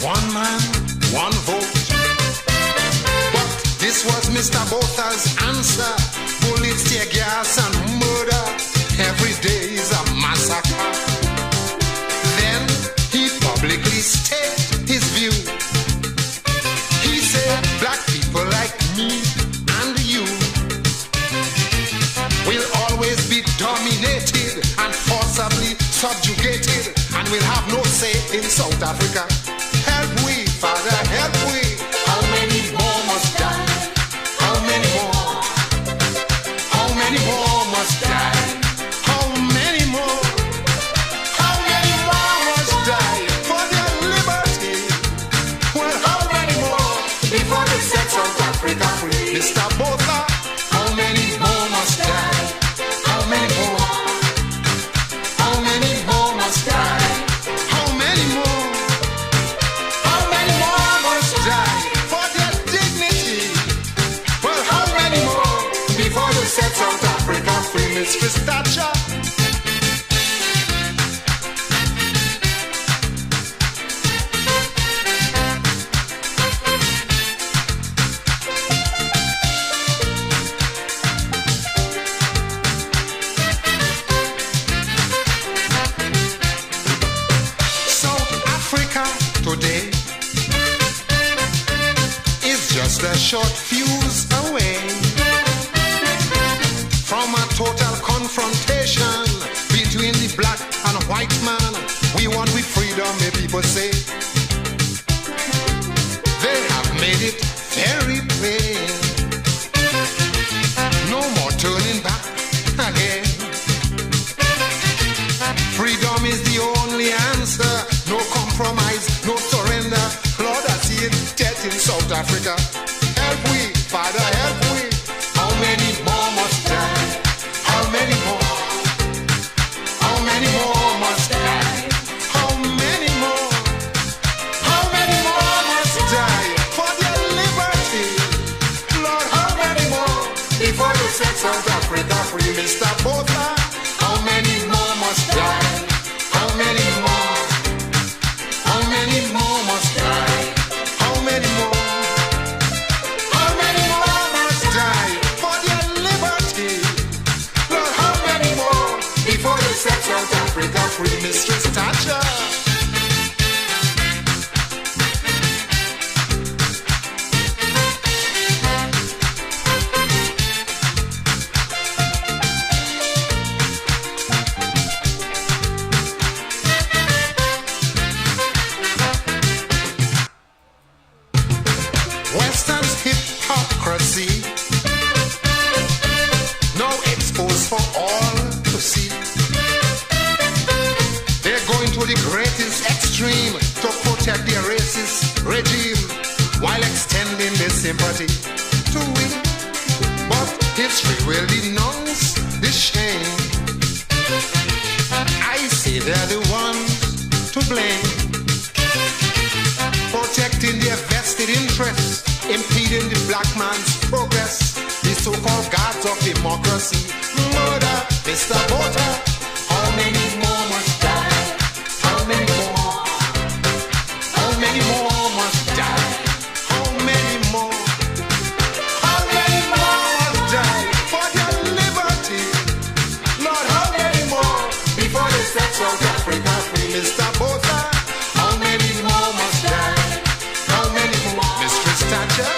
One man, one vote. But this was Mr. Botha's answer. Bullets, tear gas and murder. Every day is a massacre. Then he publicly stated his view. He said black people like me and you will always be dominated and forcibly subjugated, and will have no say in South Africa. Help we, Father, help we. How many more must die? How many more? How many more must die? How many more? How many more must die for their liberty? Well, how many more before they set South Africa free? Mr. Botha, how many more must die? How many more? How many more must die? How many more? How many more must die for their dignity? Well, how many more before they set South Africa free, Mistress Thatcher? Today is just a short fuse away from a total confrontation between the black and white man. We want with freedom, may people say. They have made it very plain. No more turning back again. Freedom is the only answer. No compromise, no surrender. Lord, I see it dead in South Africa. Help we, Father, help we. How many more must die? How many more? How many more must die? How many more? How many more must die for their liberty? Lord, how many more before they set South Africa free, Mr. Botha? How many more must die? How many more? How many more must die? How many more? How many more must die for their liberty? Lord, how many more before they set South Africa free, Mistress Thatcher? Western's hypocrisy now exposed for all to see. They're going to the greatest extreme to protect their racist regime while extending their sympathy to it. But history will denounce the shame. I say they're the ones to blame, protecting their vested interests, impeding the black man's progress. The so-called gods of democracy murder Mr. Botha. How many more must die? How many more? How many more must die? How many more? How many more must die for their liberty? Lord, how many more before they set South Africa free, Mr. Botha? How many more must die? How many more? Mistress Thatcher?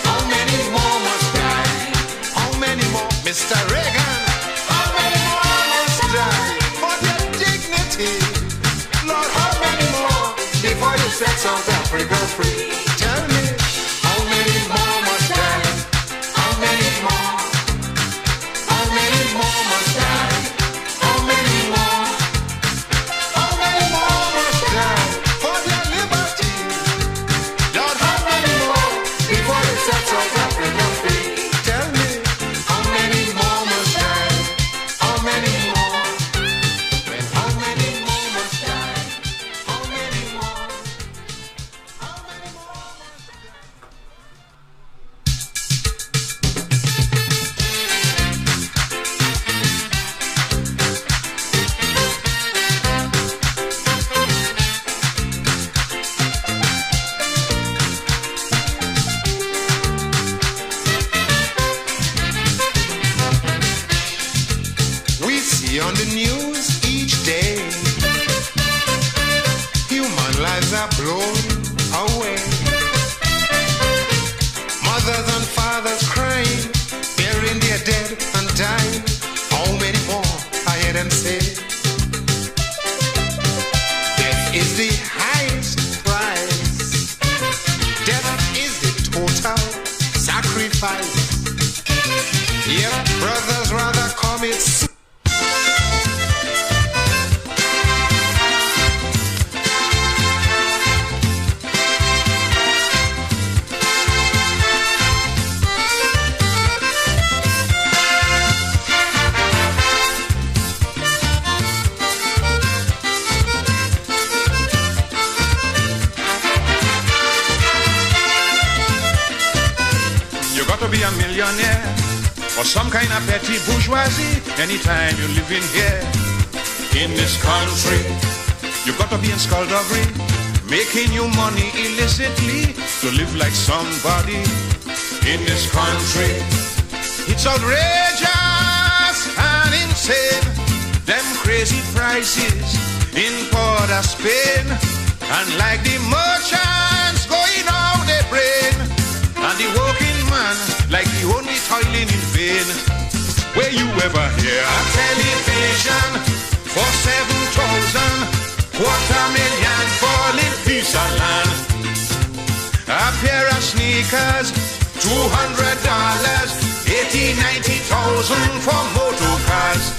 How many more must die? How many more? Mr. Reagan? How many more must die for their dignity? Lord, how many more before you set South Africa free? Tell me, how many more must die? How many more? How many more must die? How many more? How many more must die for their liberty? Lord, how many more before you set South Africa free? Tell me, how many more must die? How many more? Well, how many more must die? How many more? How many more must die? sacrifice. Yeah, brothers rather commit. To be a millionaire or some kind of petty bourgeoisie anytime you live in here in this country. You got to be in skullduggery, making you money illicitly to live like somebody in this country. It's outrageous and insane, them crazy prices in Port of Spain, and like the merchants going out their brain, and the working man like the only toiling in vain. Where you ever hear a television for 7,000, $250,000 for a piece of land? A pair of sneakers, $200, 80,000-90,000 for motor cars.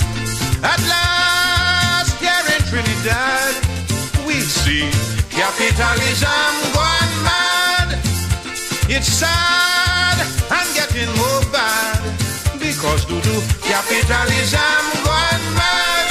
At last, here in Trinidad, we see capitalism gone mad. It's sad and getting more bad because doo-doo capitalism gone mad.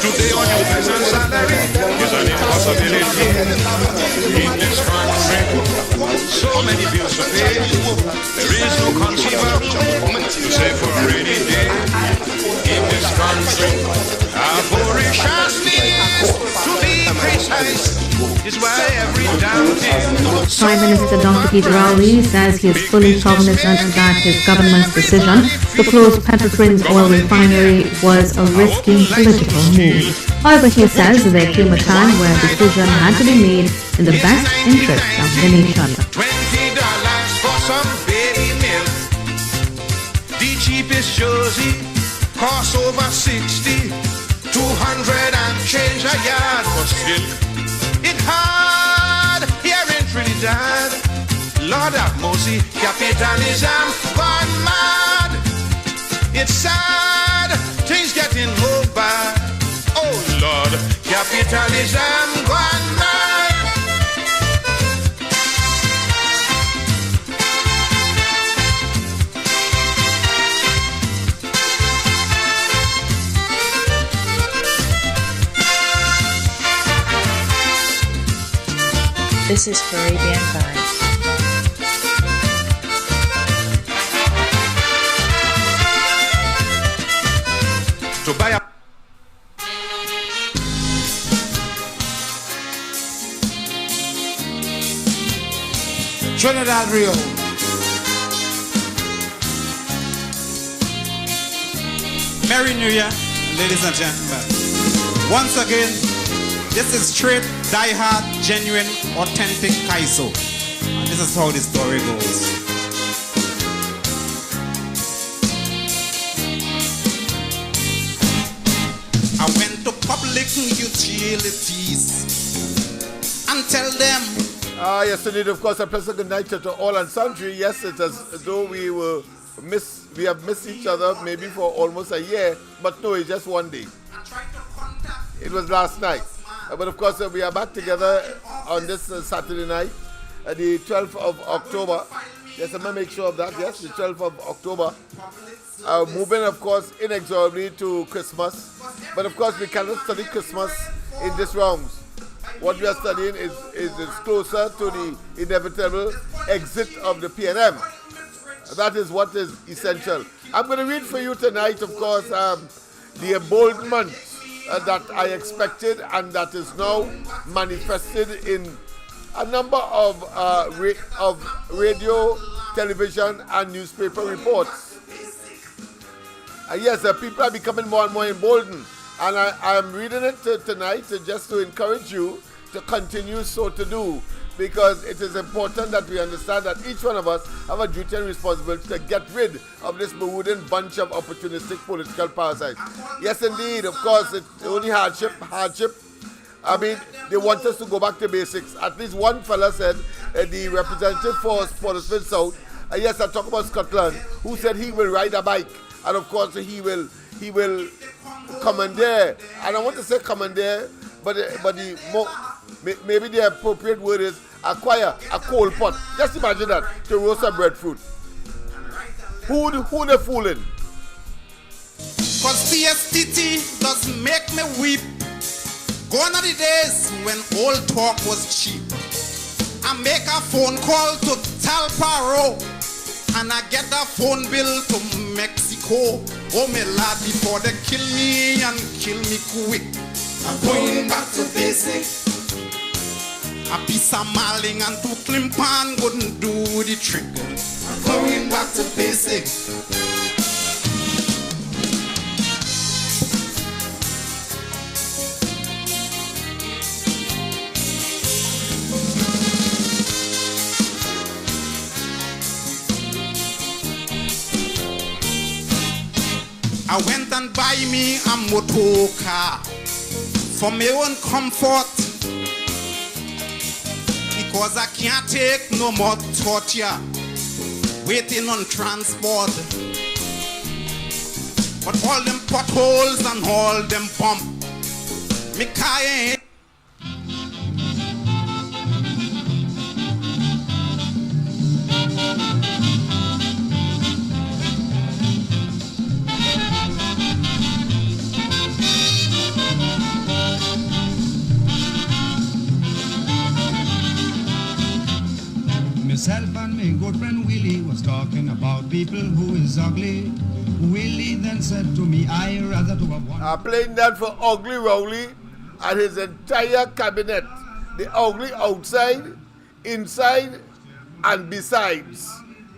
Today on your present salary is an impossibility in this country. So many bills to pay, there is no conceivable to save for a rainy day in this country. Avariciousness, to be precise, is why every damn thing. Prime Minister Dr. Peter Ali says he is fully cognizant that his government's decision to close Petrotrin's oil refinery was a risky political move. However, he says there came a time where a decision had to be made in the best interest of the nation. $20 for some baby milk. The cheapest jersey costs over 60. 200 and change a yard for silk. It hard here in Trinidad. Lord have mercy, capitalism gone mad. It's sad, things getting more bad. Oh Lord, capitalism gone mad. This is Caribbean Vibes. To buy a Trinidad Rio. Merry New Year, ladies and gentlemen. Once again, this is straight, die-hard, genuine, authentic Kaiso. And this is how the story goes. I went to public utilities and tell them. Yes, indeed, of course, a pleasant good night to all and sundry. Yes, it is as though we have missed each other maybe for almost a year, but no, it's just one day. It was last night. But of course, we are back together on this Saturday night, the 12th of October. Yes, I'm going to make sure of that. Yes, the 12th of October. Moving, of course, inexorably to Christmas. But of course, we cannot study Christmas in this rounds. What we are studying is closer to the inevitable exit of the PNM. That is what is essential. I'm going to read for you tonight, of course, the emboldenment that I expected and that is now manifested in a number of radio, television, and newspaper reports. Yes, people are becoming more and more emboldened. And I'm reading it tonight just to encourage you to continue so to do. Because it is important that we understand that each one of us have a duty and responsibility to get rid of this bewildering bunch of opportunistic political parasites. Yes, indeed, of course, it's only hardship. I mean, they want us to go back to basics. At least one fella said, the representative for Portsmouth South, yes, I talk about Scotland, who said he will ride a bike. And of course, he will commandeer. And I want to say commandeer, but maybe the appropriate word is acquire a coal pot. Just imagine that, to roast a breadfruit. Who they fooling? Cause TCT does make me weep. Gone are the days when old talk was cheap. I make a phone call to Talparo and I get a phone bill to Mexico. Oh my lad, before they kill me and kill me quick. I'm going back to basics. A piece of malling and two climpan wouldn't do the trick. I'm going back to basics. I went and buy me a motor car for my own comfort. Because I can't take no more torture waiting on transport. But all them potholes and all them bump, me car ain't. Myself and my good friend Willie was talking about people who is ugly. Willie then said to me, I rather to have one. Playing that for Ugly Rowley and his entire cabinet. The ugly outside, inside, and besides.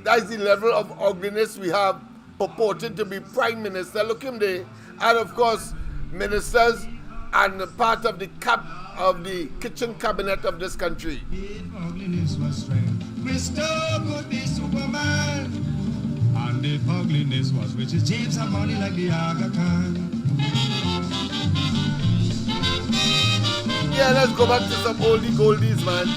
That's the level of ugliness we have purported to be Prime Minister. Look him there. And of course, ministers and part of the kitchen cabinet of this country. If ugliness was strength, Mr. could be Superman. And if ugliness was riches, James had money like the Aga Khan. Yeah, let's go back to some oldie goldies, man.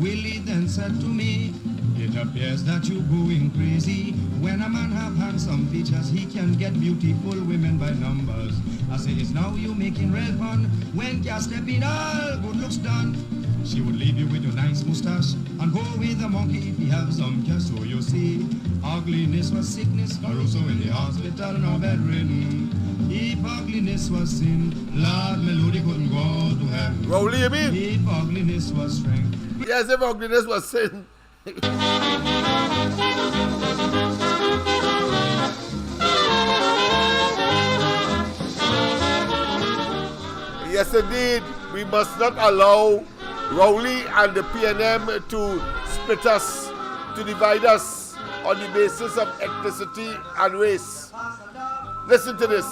Willie then said to me, it appears that you're going crazy. When a man have handsome features, he can get beautiful women by numbers. I say, it's now you making real fun. When you step in, all good looks done. She would leave you with your nice mustache and go with the monkey if he have some cash. So you see, ugliness was sickness, or also in the hospital nor bedridden. If ugliness was sin, Lord Melody couldn't go to heaven. Rowley, you mean? If ugliness was strength. Yes, if ugliness was sin. Yes, indeed. We must not allow Rowley and the PNM to split us, to divide us on the basis of ethnicity and race. Listen to this.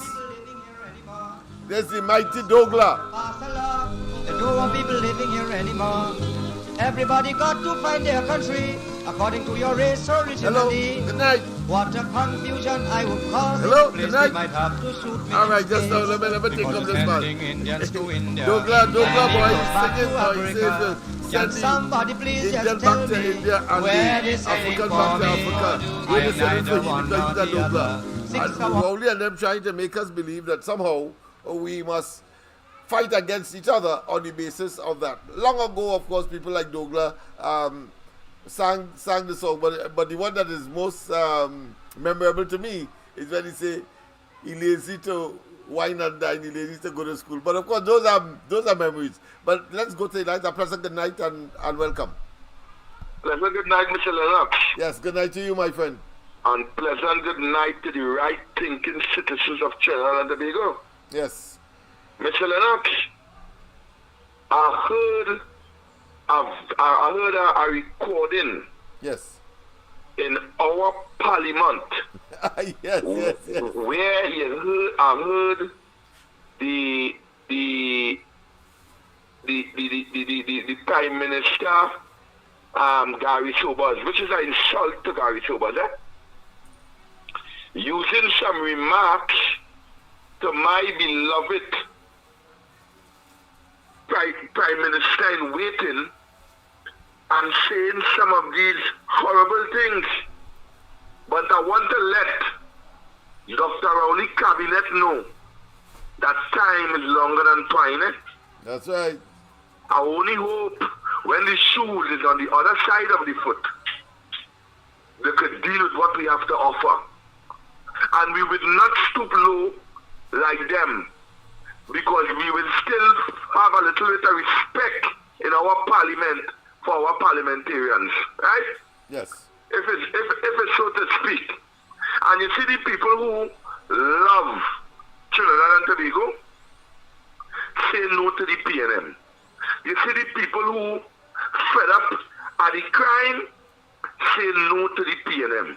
There's the mighty Douglas. There don't want people living here anymore. Everybody got to find their country according to your race originally. Hello, good night. What a confusion I would cause. Hello, good night. Might have to suit me. All right, just now, let me take up this man. Indians to India. Douglas, boy, Back sing it to now. He Africa. says, Can somebody please Indian just back tell to me India and where the this African ain't back to for me? Africa. I We're am the same neither for one you, nor the other. And Rowley and them trying to make us believe that somehow we must fight against each other on the basis of that. Long ago, of course, people like Douglas sang the song, but the one that is most memorable to me is when he say he lazy to wine and dine, he lazy to go to school. But of course, those are memories. But let's go to the night. A pleasant good night and welcome. Pleasant good night, Mr. Lennox. Yes, good night to you, my friend. And pleasant good night to the right-thinking citizens of Trinidad and Tobago. Yes. Mr. Lennox, I heard a recording Yes. in our parliament. Yes. Where I heard the Prime Minister Gary Sobers, which is an insult to Gary Sobers, using some remarks to my beloved Prime Minister in waiting and saying some of these horrible things. But I want to let Dr. Rowley Cabinet know that time is longer than twine. That's right. I only hope when the shoe is on the other side of the foot, they could deal with what we have to offer. And we would not stoop low like them, because we will still have a little bit of respect in our parliament for our parliamentarians, right? Yes. If it's so to speak. And you see the people who love Trinidad and Tobago say no to the PNM. You see the people who fed up at the crime say no to the PNM.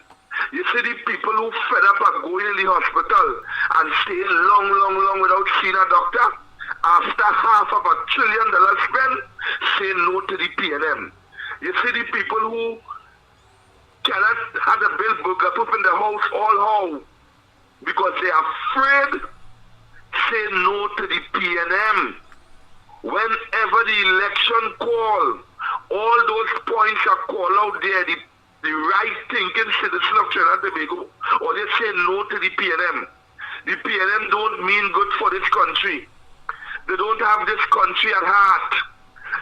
You see the people who fed up at going in the hospital and staying long without seeing a doctor after $500 billion spent, say no to the PNM. You see the people who cannot have a bill book up in the house all how because they are afraid, say no to the PNM. Whenever the election call, all those points are called out there, the right thinking citizen of Trinidad and Tobago, or they say no to the PNM. The PNM don't mean good for this country. They don't have this country at heart.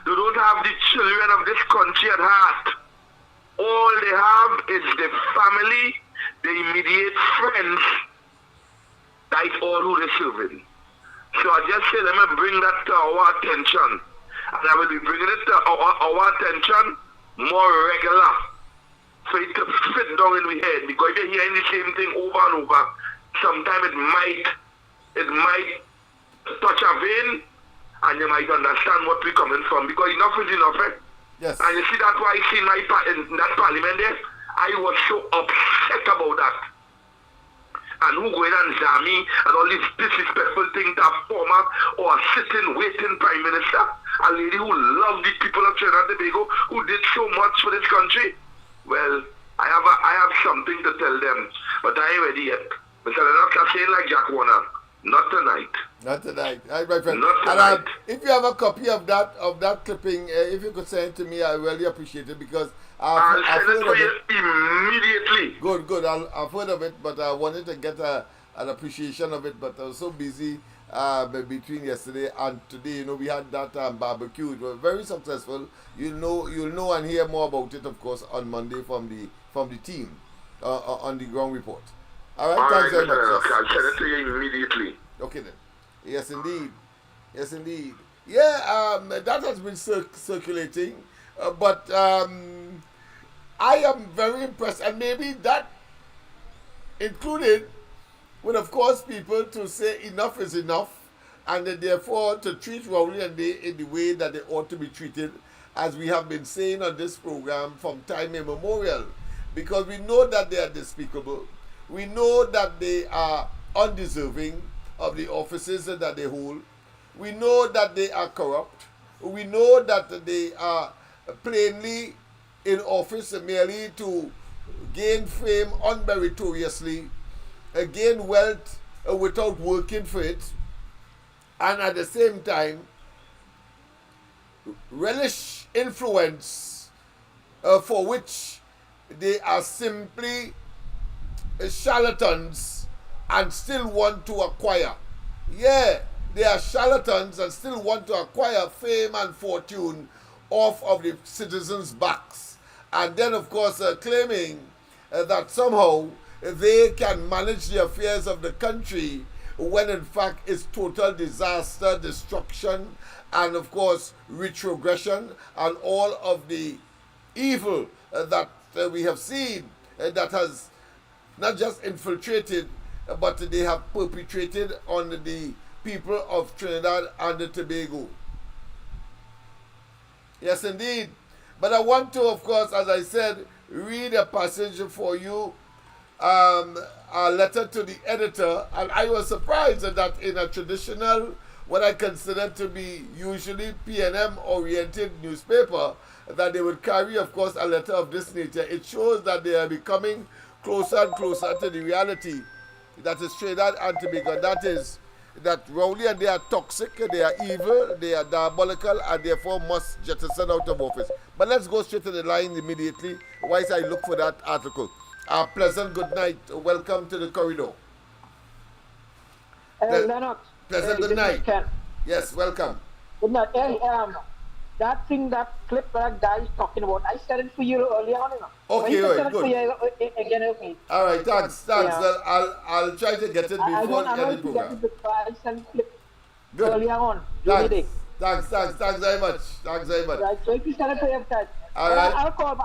They don't have the children of this country at heart. All they have is the family, the immediate friends. That's all who they're serving. So I just say, let me bring that to our attention. And I will be bringing it to our attention more regular. For it to fit down in the head. Because if you're hearing the same thing over and over, sometimes it might touch a vein and you might understand what we're coming from. Because enough is enough, eh? Yes. And you see that's why I see in that parliament there, I was so upset about that. And who go in and jam me and all these disrespectful things to a former or a sitting, waiting prime minister, a lady who loved the people of Trinidad and Tobago, who did so much for this country. Well, I have something to tell them, but I ain't ready yet. Mr. Lennox are saying like Jack Warner, not tonight. Not tonight. All right, my friend. Not tonight. And if you have a copy of that clipping, if you could send it to me, I really appreciate it because I'll send it to you immediately. Good. I've heard of it, but I wanted to get an appreciation of it, but I was so busy between yesterday and today. We had that barbecue. It was very successful. You'll know and hear more about it, of course, on Monday from the team on the ground report. All right, thanks very much. I'll send it to you immediately. Okay then. Yes, indeed. Yeah, that has been circulating, but I am very impressed, and maybe that included with, of course, people to say enough is enough, and therefore to treat Rowley and they in the way that they ought to be treated, as we have been saying on this program from time immemorial, because we know that they are despicable, we know that they are undeserving of the offices that they hold, we know that they are corrupt, we know that they are plainly in office merely to gain fame unmeritoriously, gain wealth without working for it, and at the same time relish influence for which they are simply charlatans and still want to acquire. Yeah, they are charlatans and still want to acquire fame and fortune off of the citizens' backs. And then, of course, claiming that somehow they can manage the affairs of the country when in fact it's total disaster, destruction, and of course retrogression, and all of the evil that we have seen that has not just infiltrated, but they have perpetrated on the people of Trinidad and Tobago. Yes, indeed. But I want to, of course, as I said, read a passage for you, a letter to the editor. And I was surprised that in a traditional, what I consider to be usually PNM-oriented newspaper, that they would carry, of course, a letter of this nature. It shows that they are becoming closer and closer to the reality that is Trinidad and Tobago. That is, that Rowley and they are toxic, they are evil, they are diabolical, and therefore must jettison out of office. But let's go straight to the line immediately, whilst I look for that article. Pleasant good night. Welcome to the corridor. Lennox. Pleasant good night. Yes, welcome. Good night. Hey, that thing, that clip that guy is talking about, I said it for you earlier on. Okay, right, good. Again, okay. All right, thanks. Yeah. I'll try to get it before the end of the program. I sent a clip good. Earlier on. Thanks very much. Right, so if you send it to your time. All right. I'll call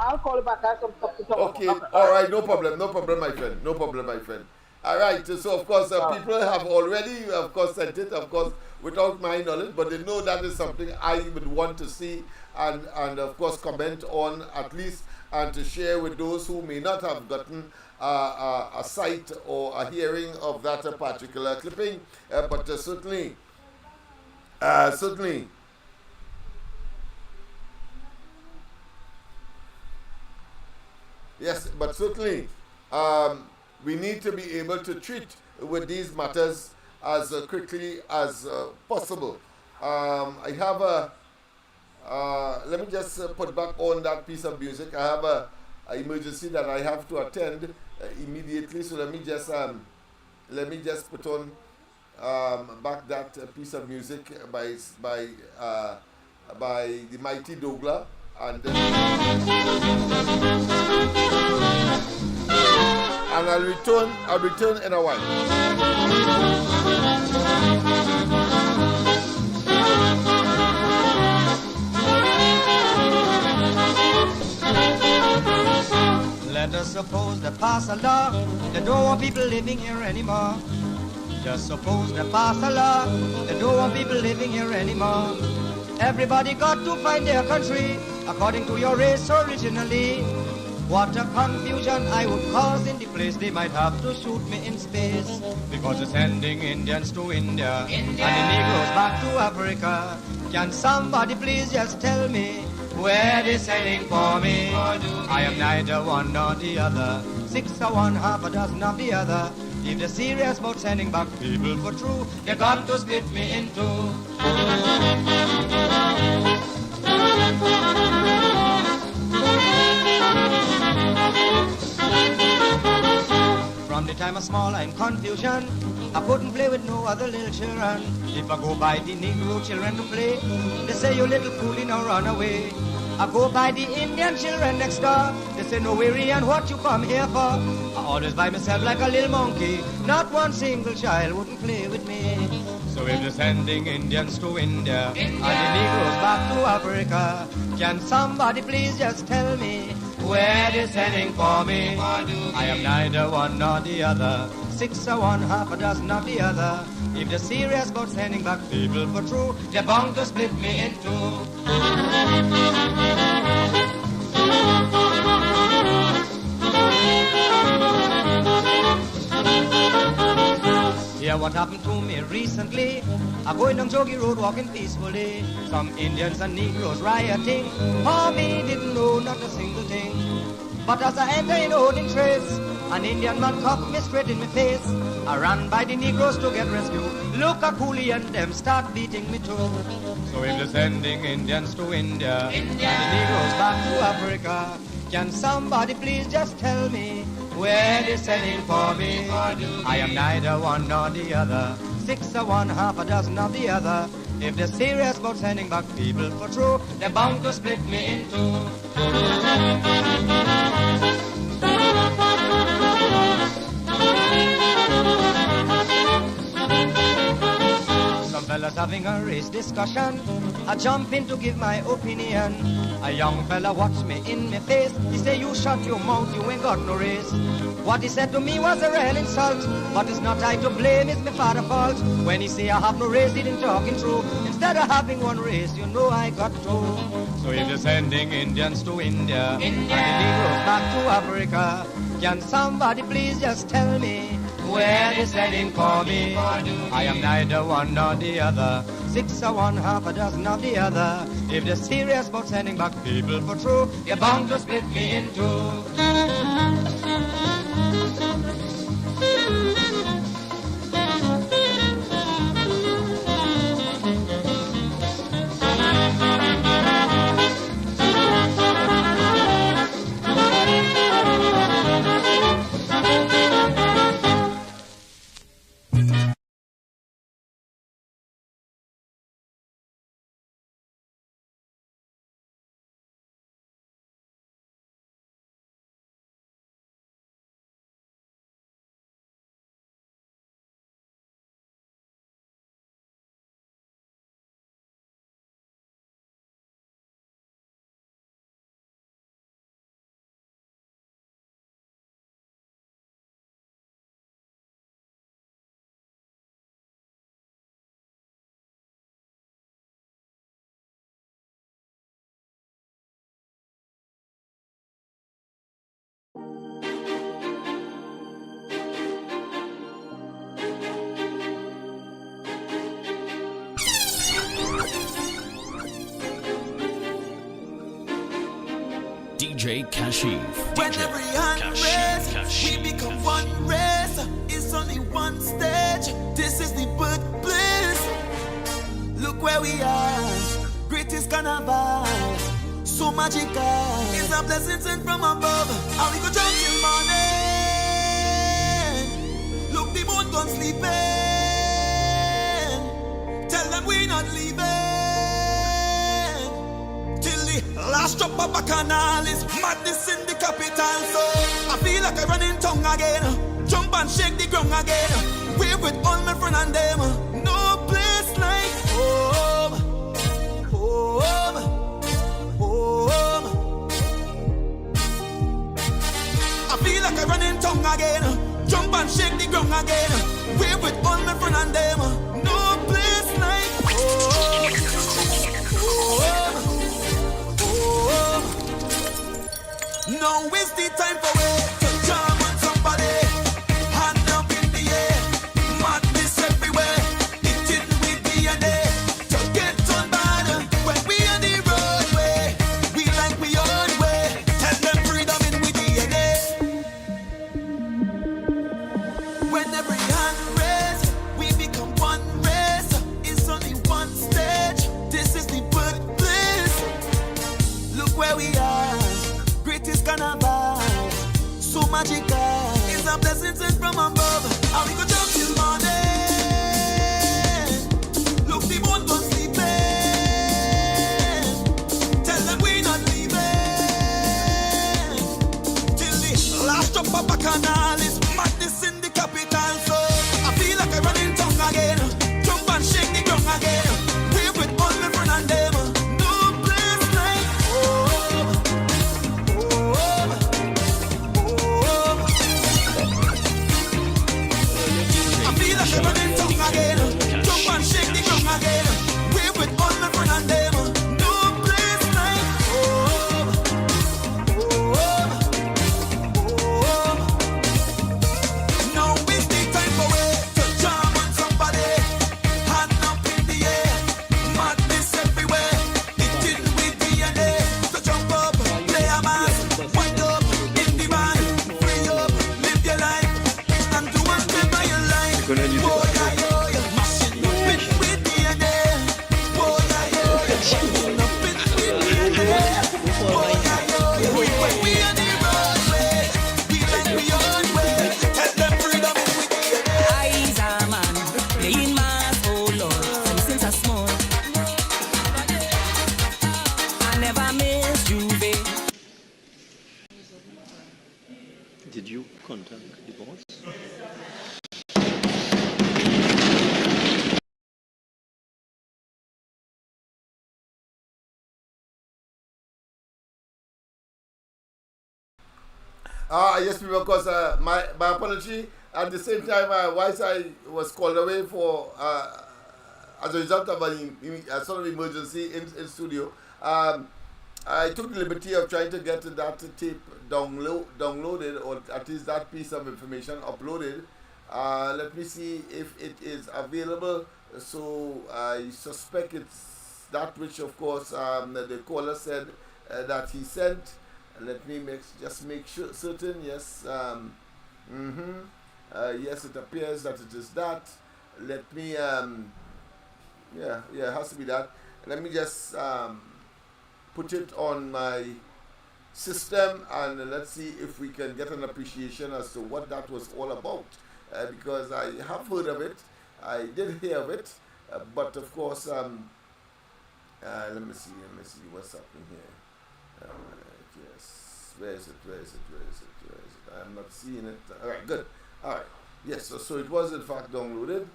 back. I have some stuff to talk about. Okay, all right, no problem, my friend. All right, so of course, people have already, of course, sent it, of course, without my knowledge, but they know that is something I would want to see and of course, comment on at least, and to share with those who may not have gotten a sight or a hearing of that particular clipping, but certainly, yes, but certainly, we need to be able to treat with these matters as quickly as possible. I have let me just put back on that piece of music. I have an emergency that I have to attend immediately, so let me just put on back that piece of music by the mighty Douglas, and I'll return in a while. Let us suppose they pass a law, they don't want people living here anymore. Just suppose they pass a law, they don't want people living here anymore. Everybody got to find their country according to your race originally. What a confusion I would cause in the place. They might have to shoot me in space, because they're sending Indians to India, and the Negroes back to Africa. Can somebody please just tell me where they're sending for me? I am neither one nor the other, 6 or 1, half a dozen of the other. If they're serious about sending back people for true, they got to split me in two. From the time I small, I'm confusion. I couldn't play with no other little children. If I go by the Negro children to play, they say, you little foolie, now run away. I go by the Indian children next door. They say, no weary, and what you come here for? I always by myself like a little monkey. Not one single child wouldn't play with me. So if they're sending Indians to India, and the Negroes back to Africa, can somebody please just tell me where they're sending for me? I am neither one nor the other, 6 or 1, half a dozen of the other. If they're serious about sending back people for true, they're bound to split me in two. Hear what happened to me recently. I'm going down Jogi Road walking peacefully. Some Indians and Negroes rioting. For me didn't know not a single thing. But as I enter in holding trace, an Indian man cocked me straight in my face. I ran by the Negroes to get rescue. Look a coolie and them start beating me too. So if they're sending Indians to India, and the Negroes back to Africa, can somebody please just tell me where they're sending for me? I am neither one nor the other, 6 or 1, half a dozen of the other. If they're serious about sending back people for true, they're bound to split me in two. Some fella fellas having a race discussion. I jump in to give my opinion. A young fella watched me in my face. He say, you shut your mouth, you ain't got no race. What he said to me was a real insult, but it's not I to blame, it's my father's fault. When he say I have no race, he didn't talking true. Instead of having one race, you know I got two. So if you're sending Indians to India, and the Negroes back to Africa, can somebody please just tell me where they sending for me? I am neither one nor the other. 6 of one, half a dozen of the other. If they're serious about sending back people for true, you're bound to split me in two. DJ Kashif. When every hand raised, we become one race. It's only one stage. This is the birthplace. Look where we are. Greatest carnival. So magical. It's a blessing sent from above. And we go jump till morning. Look, the moon gone sleeping. Tell them we not leaving. Last drop of bacchanal is madness in the capital. So I feel like I run in tongue again. Jump and shake the ground again. Wave with all my friends and them. No place like home. Home. Home. I feel like I run in tongue again. Jump and shake the ground again. Wave with all my friends and them. No place like home. Home. Now is the time for it to jam on somebody. Hand up in the air, madness everywhere. It in with DNA to get on bad. When we on the roadway, we like we own way. Tell them freedom in with DNA. When every hand raised, we become one race. It's only one stage. This is the birthplace. Look where we are. Greatest carnival, so magical. It's a blessing sent from above. And we go jump till morning. Look, the moon gone sleeping. Tell them we not leaving. Till the last drop of bacchanal is madness in the capital. So I feel like I run in tongue again. Jump and shake the ground again. Wave with all my friends and them. Again, jump and shake the ground again. Wave with all my friends and them. No place like home. Home. Home. Now is the time for it to jam on somebody. Hand up in the air, madness everywhere. It in with DNA. So jump up, play a mass, wind up in the man. Free up, live your life, and do whatever you like. Did you contact the boss? Yes, because my apology. At the same time, whilst I was called away for as a result of a sort of emergency in studio, I took the liberty of trying to get that tape downloaded, or at least that piece of information uploaded. Let me see if it is available. So I suspect it's that which, of course, the caller said that he sent. Let me just make sure certain. Yes. Yes, it appears that it is that. Let me. Yeah, it has to be that. Let me just put it on my system, and let's see if we can get an appreciation as to what that was all about. Because I have heard of it, I did hear of it, but of course, let me see what's happening here. Yes, where is it? I'm not seeing it. All right, good. All right, yes. So it was in fact downloaded.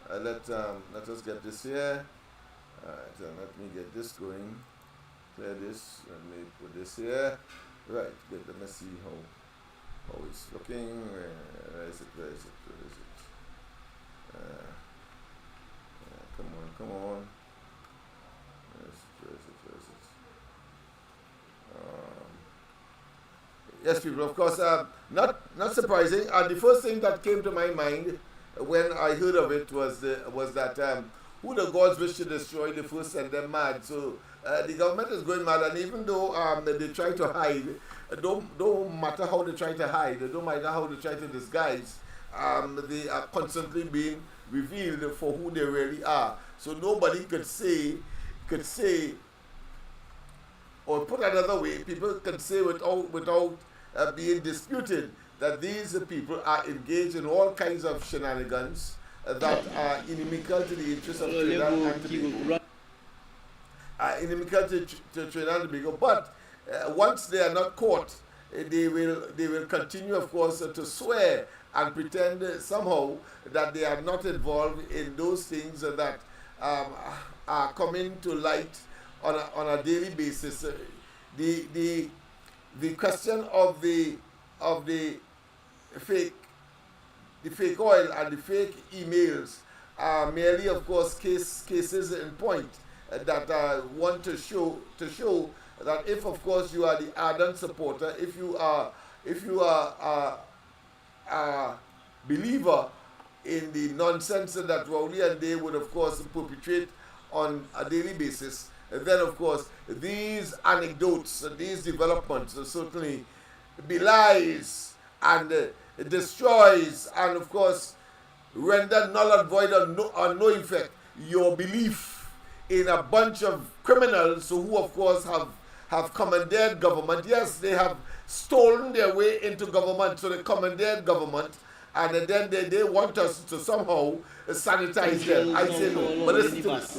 Let us get this here. All right, let me get this going. Clear this. Let me put this here. Right, good. Let me see how it's looking. Where is it? Come on. Where is it? Yes, people, of course, not surprising. And the first thing that came to my mind when I heard of it was that who the gods wish to destroy, the first send them mad. So the government is going mad, and even though they try to hide, don't matter how they try to hide, don't matter how they try to disguise, they are constantly being revealed for who they really are. So nobody could say, or put another way, people can say without being disputed that these people are engaged in all kinds of shenanigans that are inimical to the interests of Trinidad and Tobago. Inimical to Trinidad and Tobago. But once they are not caught, they will continue, of course, to swear and pretend somehow that they are not involved in those things that are coming to light on a daily basis. The question of the fake oil and the fake emails are merely, of course, cases in point that want to show that if, of course, you are the ardent supporter, if you are a believer in the nonsense that Rowley and they would, of course, perpetrate on a daily basis, then, of course, these anecdotes, these developments certainly belies and destroys and, of course, render null and void or no effect your belief in a bunch of criminals who, of course, have commandeered government. Yes, they have stolen their way into government, so they commandeered government, and then they want us to somehow sanitize them. I say no, but listen to this.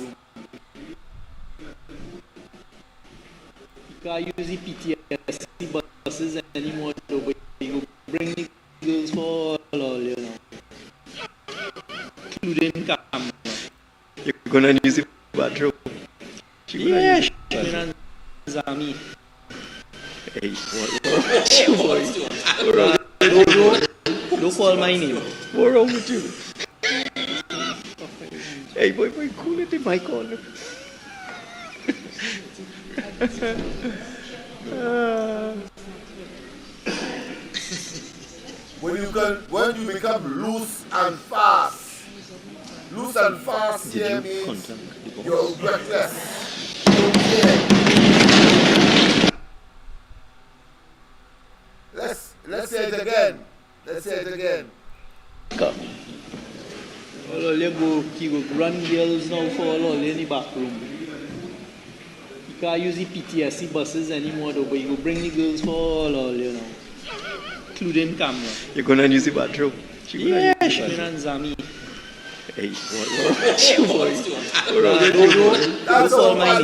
You can't use the PTSD buses anymore, but you bring the girls for all, you know. Including camera. You're gonna use the bathroom? Yeah, and Zami. Hey, what you boy? Don't call my name. What's wrong with you? Hey, boy, cool it in my corner. When you become loose and fast here means you're reckless. You don't care. Let's say it again. Come. All you go run girls now for all in the back room. You can't use the PTSD buses anymore, though, but you go bring the girls for all, you know. Including camera. You're gonna use the bathroom? Yeah, and Zami. Hey, what you boy? That's all my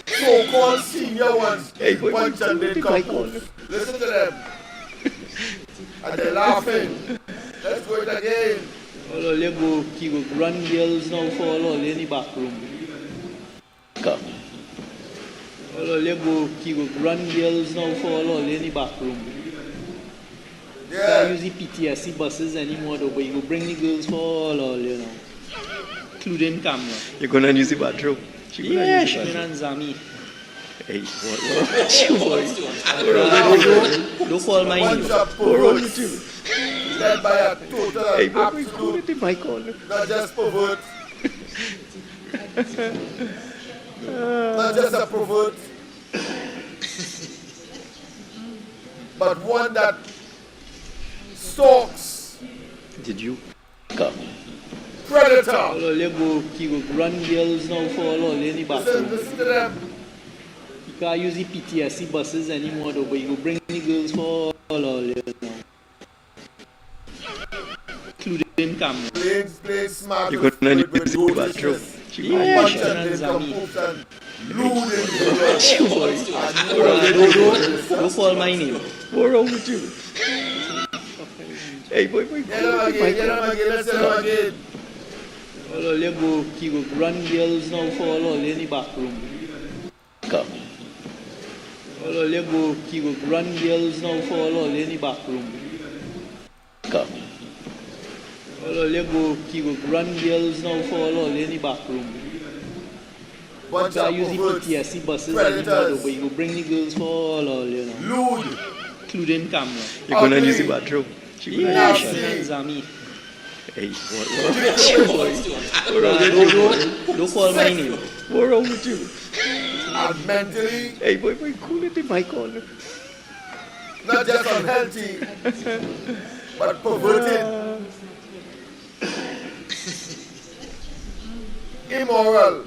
so-called senior ones. Hey, boy, punch and they come. Listen to them. And they're laughing. Let's go it again. All you go run girls now for all in the back room. Come. All you go run girls now for all in the back room. You can't use the PTSC buses anymore though, but you go bring the girls for all you know. Including camera. You're gonna use the bathroom? Yeah, Shimin and Zami. Hey, what? Don't call my name. What's wrong with you? Led by a total Hey, but we absolute, call it the mic on. not just pervert, not just a pervert, but one that stalks, Did you come? predator. All you go run girls now for all in the back room. Listen to them. You can't use the PTSC buses anymore though, but you go bring the girls for all you know. Including camera. Play smart. You're gonna use the bathroom? Yeah, Bunch Shimin of and Zami. nincompoops and lewd individuals. Don't call my name. What's wrong with you? Hey, boy, Get them again, let's get them again. All you go run girls now for all in the back room. come. All you go run girls now for all in the back room. Come. All you go run girls now for all in the back room. Bunch You of can't use the perverts, PTSC buses anymore though, predators, but you go bring the girls for all you know. lewd, Including camera. You're gonna ugly, use the bathroom? Yeah, nasty. Shimin and Zami. Hey, what? Don't call my name. What's wrong with you? and mentally, Hey, boy, cool it the mic on. not just unhealthy, but perverted, immoral,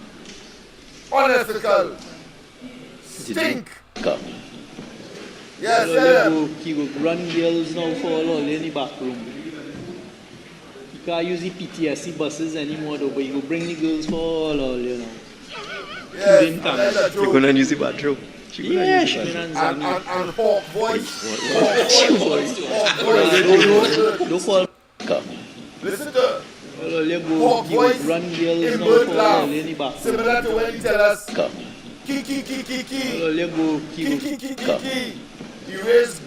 unethical, stink. Come. Yes, All yeah. you go run girls now for all in the back room. You can't use the PTSC buses anymore though, but you go bring the girls for all you know. Including camera. Yes, You're gonna use the bathroom? Yeah, Shimin and and Zami. hawk voice. Don't call. Come. Listen to All you hawk voice run girls in now bird for all laugh, in the back room. similar to when he tell us, Come. kiki, kiki, kiki, All you kiki, kiki, kiki. He raised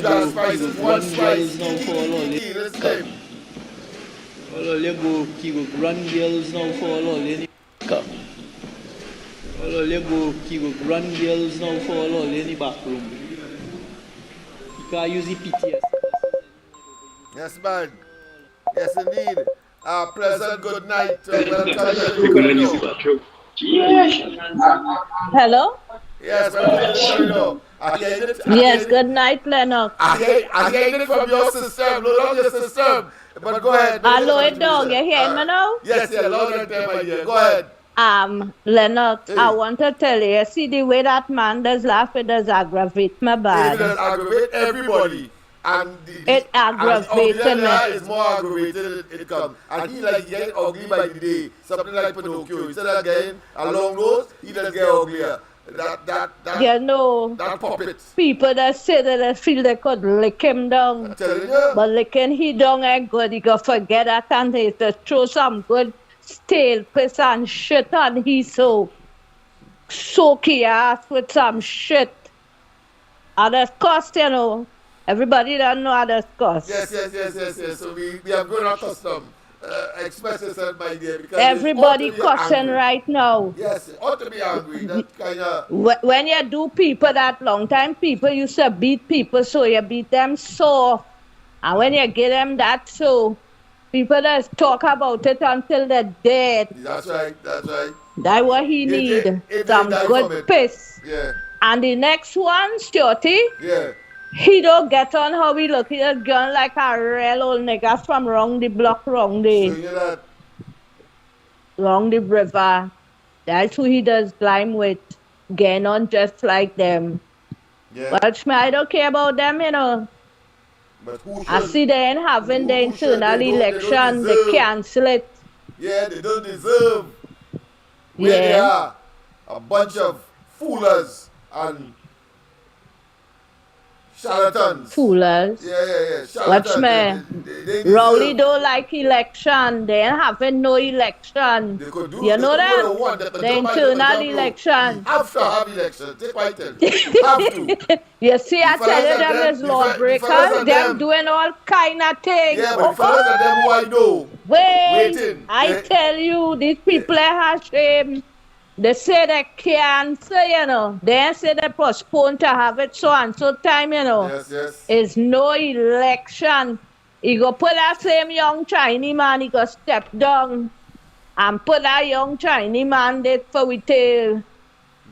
gas prices one slice. Kiki, kiki, kiki. Listen to him. all you go run girls now for all in the Come. all you go run girls now for all in the back room. You can't use the PTSC. Yes, man. Yes, indeed. Pleasant good night. Welcome to You're gonna use the the bathroom? Hello? Yes, welcome to the show. Yes, good night, Lennox. I hear it from your system, no longer system. But go ahead. Hello, dog. You hear me now? Yes, loud and clear, my dear. Go ahead. Lennox, Hey. I want to tell you, see the way that man does laugh, it does aggravate my It bad. does aggravate everybody. And It aggravates and me. is more aggravated it comes. And he like getting ugly by the day. Something like Pinocchio. Instead of getting a long nose, he does get uglier. You know, that puppet. people that say that they feel they could lick him down. Telling you. But licking he down ain't good. You can forget that and he to throw some good stale piss and shit on he soak your ass with some shit. And that's cost, you know. Everybody don't know how that's cost. Yes. So we have grown accustomed. Express yourself, my dear. Because Everybody it's ought to be cussing angry. right now. Yes, it ought to be angry. That kind of. When you do people that long time, people used to beat people, so you beat them soft. And when you get them that so, people just talk about it until they're dead. That's right. That's what he need. If Some they die from good it. piss. Yeah. And the next one, Shorty, Yeah. he don't get on how he look. He just gone like a real old nigga from round the block, round the river. That's who he does climb with. Getting on just like them. Yeah. But I don't care about them, you know. But who I should? see they ain't having the Who should? internal They don't election. They deserve. cancel it. Yeah, they don't deserve where they Yeah. are. A bunch of foolers and Charlatans. Foolers. Yeah. Watch Charlatans. me. They Rowley deserve. don't like election. They ain't having no election. They could do. You know They could that? do what they want. They could The jump high, they could internal jump low. election. We have to have elections. Take what I tell you. Have to. You see, I The tell you, fellas and them them- is the fellas lawbreakers. and Them them. doing all kind of things. Yeah, but the fellas and them who I know. Waiting. I Yeah. tell you, these people are ashamed. They say they can't say, you know. They say they postpone to have it so and so time, you know. Yes. It's no election. He go put that same young Chinese man, he go step down and put that young Chinese man there for we tail.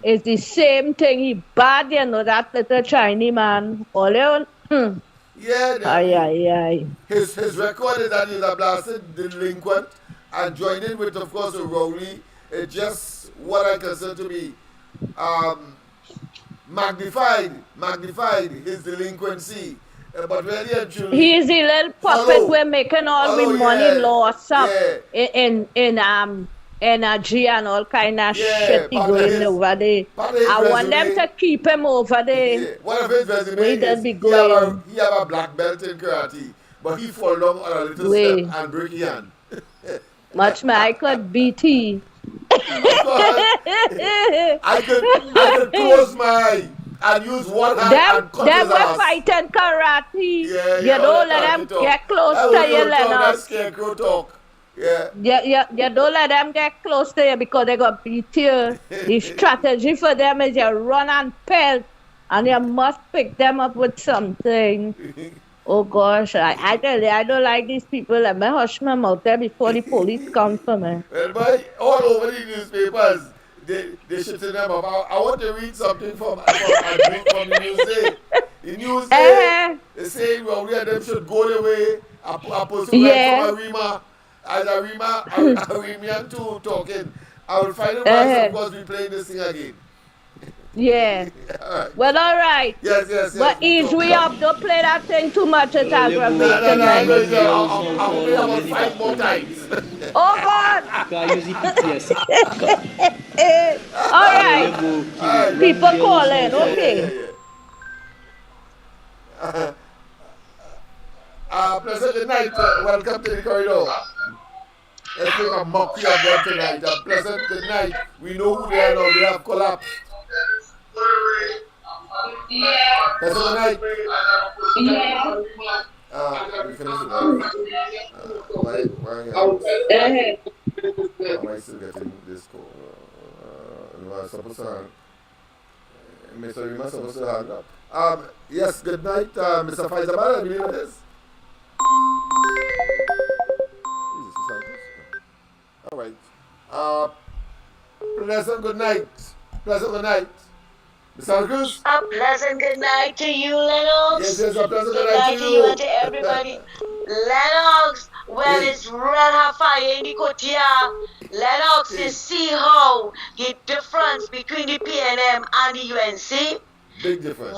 It's the same thing. He bad, you know, that little Chinese man. All you, Yeah. Aye. His record is that he's a blasted delinquent and joining with, of course, Rowley. It's just what I consider to be magnified his delinquency. But really and truly, He's the little puppet we're making all the money loss up in energy and all kind of shit he going over there. I want them to keep him over there. Yeah. One of his resume He does is be he going. have a black belt in karate, but he fall down on a little Wait. step and break his hand. Much my I could BT. I could close my eye and use one hand and cut Them his were ass. fighting karate. Yeah, You don't let them get close to you, That Lennox. scarecrow talk. Yeah. You don't let them get close to you because they got beat you. The strategy for them is you run and pelt and you must pick them up with something. Oh gosh, I tell you, I don't like these people. Let me hush my mouth there before the police come for me. Well, boy, all over the newspapers, they shitting them up. I want to read something from the news day. The news day, they say Rowley and them should go the way a person right from Arima. As Arimian too talking. I will find it once, of course, we playing this thing again. Yeah. Alright. Well, all right. Yes. But ease we up. Don't play that thing too much. It's aggravating. I'll play about 5 more times. Oh, God. All right. People calling. Okay. Pleasant good night. Welcome to the corridor. Let's make a mockery of them tonight. Pleasant good night. We know who they are now. They have collapsed. Pleasant good night. We finished with that. Why am I still getting this call? No, I'm supposed to Mr. Rima supposed to hang up. Yes, good night, Mr. Faizabad, I believe it is. All right. Pleasant good night. Pleasant good night. Mr. Cruz? A pleasant good night to you, Lennox. Yes, a pleasant good Good night night to to you you. and to everybody. Lennox, well, it's red hot fire in the Kotia. Lennox, you see how the difference between the PNM and the UNC? Big difference.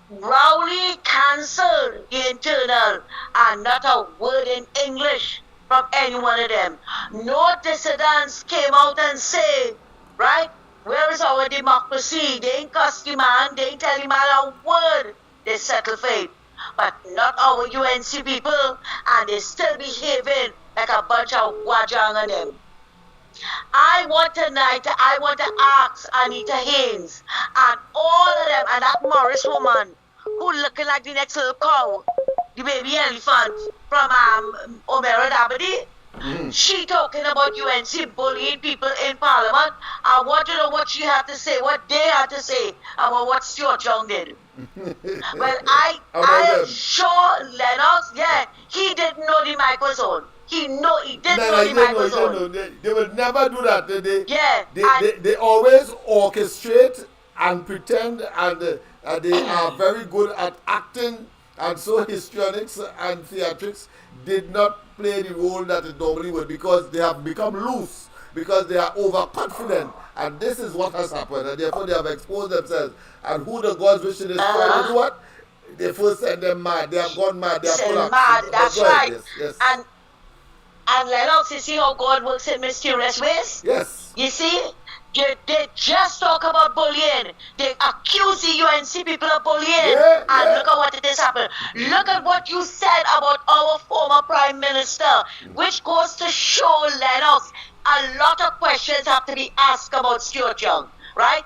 Rowley cancelled the internal and not a word in English from any one of them. No dissidents came out and said, right, where is our democracy? They ain't cuss the man, they ain't tell the man a word. They settle fate. But not our UNC people, and they still behaving like a bunch of wajang on them. I want to ask Anita Haynes and all of them and that Morris woman who looking like the next little cow, the baby elephant from Omera Dabadi. She talking about UNC bullying people in Parliament. I want to know what she had to say, what they had to say about what Stuart Young did. Well, I am sure Lennox, he didn't know the mic was on. He didn't know the mic was on. They would never do that. They They always orchestrate and pretend, and they are very good at acting, and so histrionics and theatrics did not play the role that it normally would, because they have become loose, because they are overconfident, and this is what has happened, and therefore they have exposed themselves. And who the gods wish to destroy, do what? They first send them mad. They have gone mad. They are collapsed. mad, that's right. Yes. And Lennox, you see how God works in mysterious ways? Yes. You see? They just talk about bullying. They accuse the UNC people of bullying. And look happened. Look at what you said about our former Prime Minister, which goes to show, Lennox, a lot of questions have to be asked about Stuart Young, right?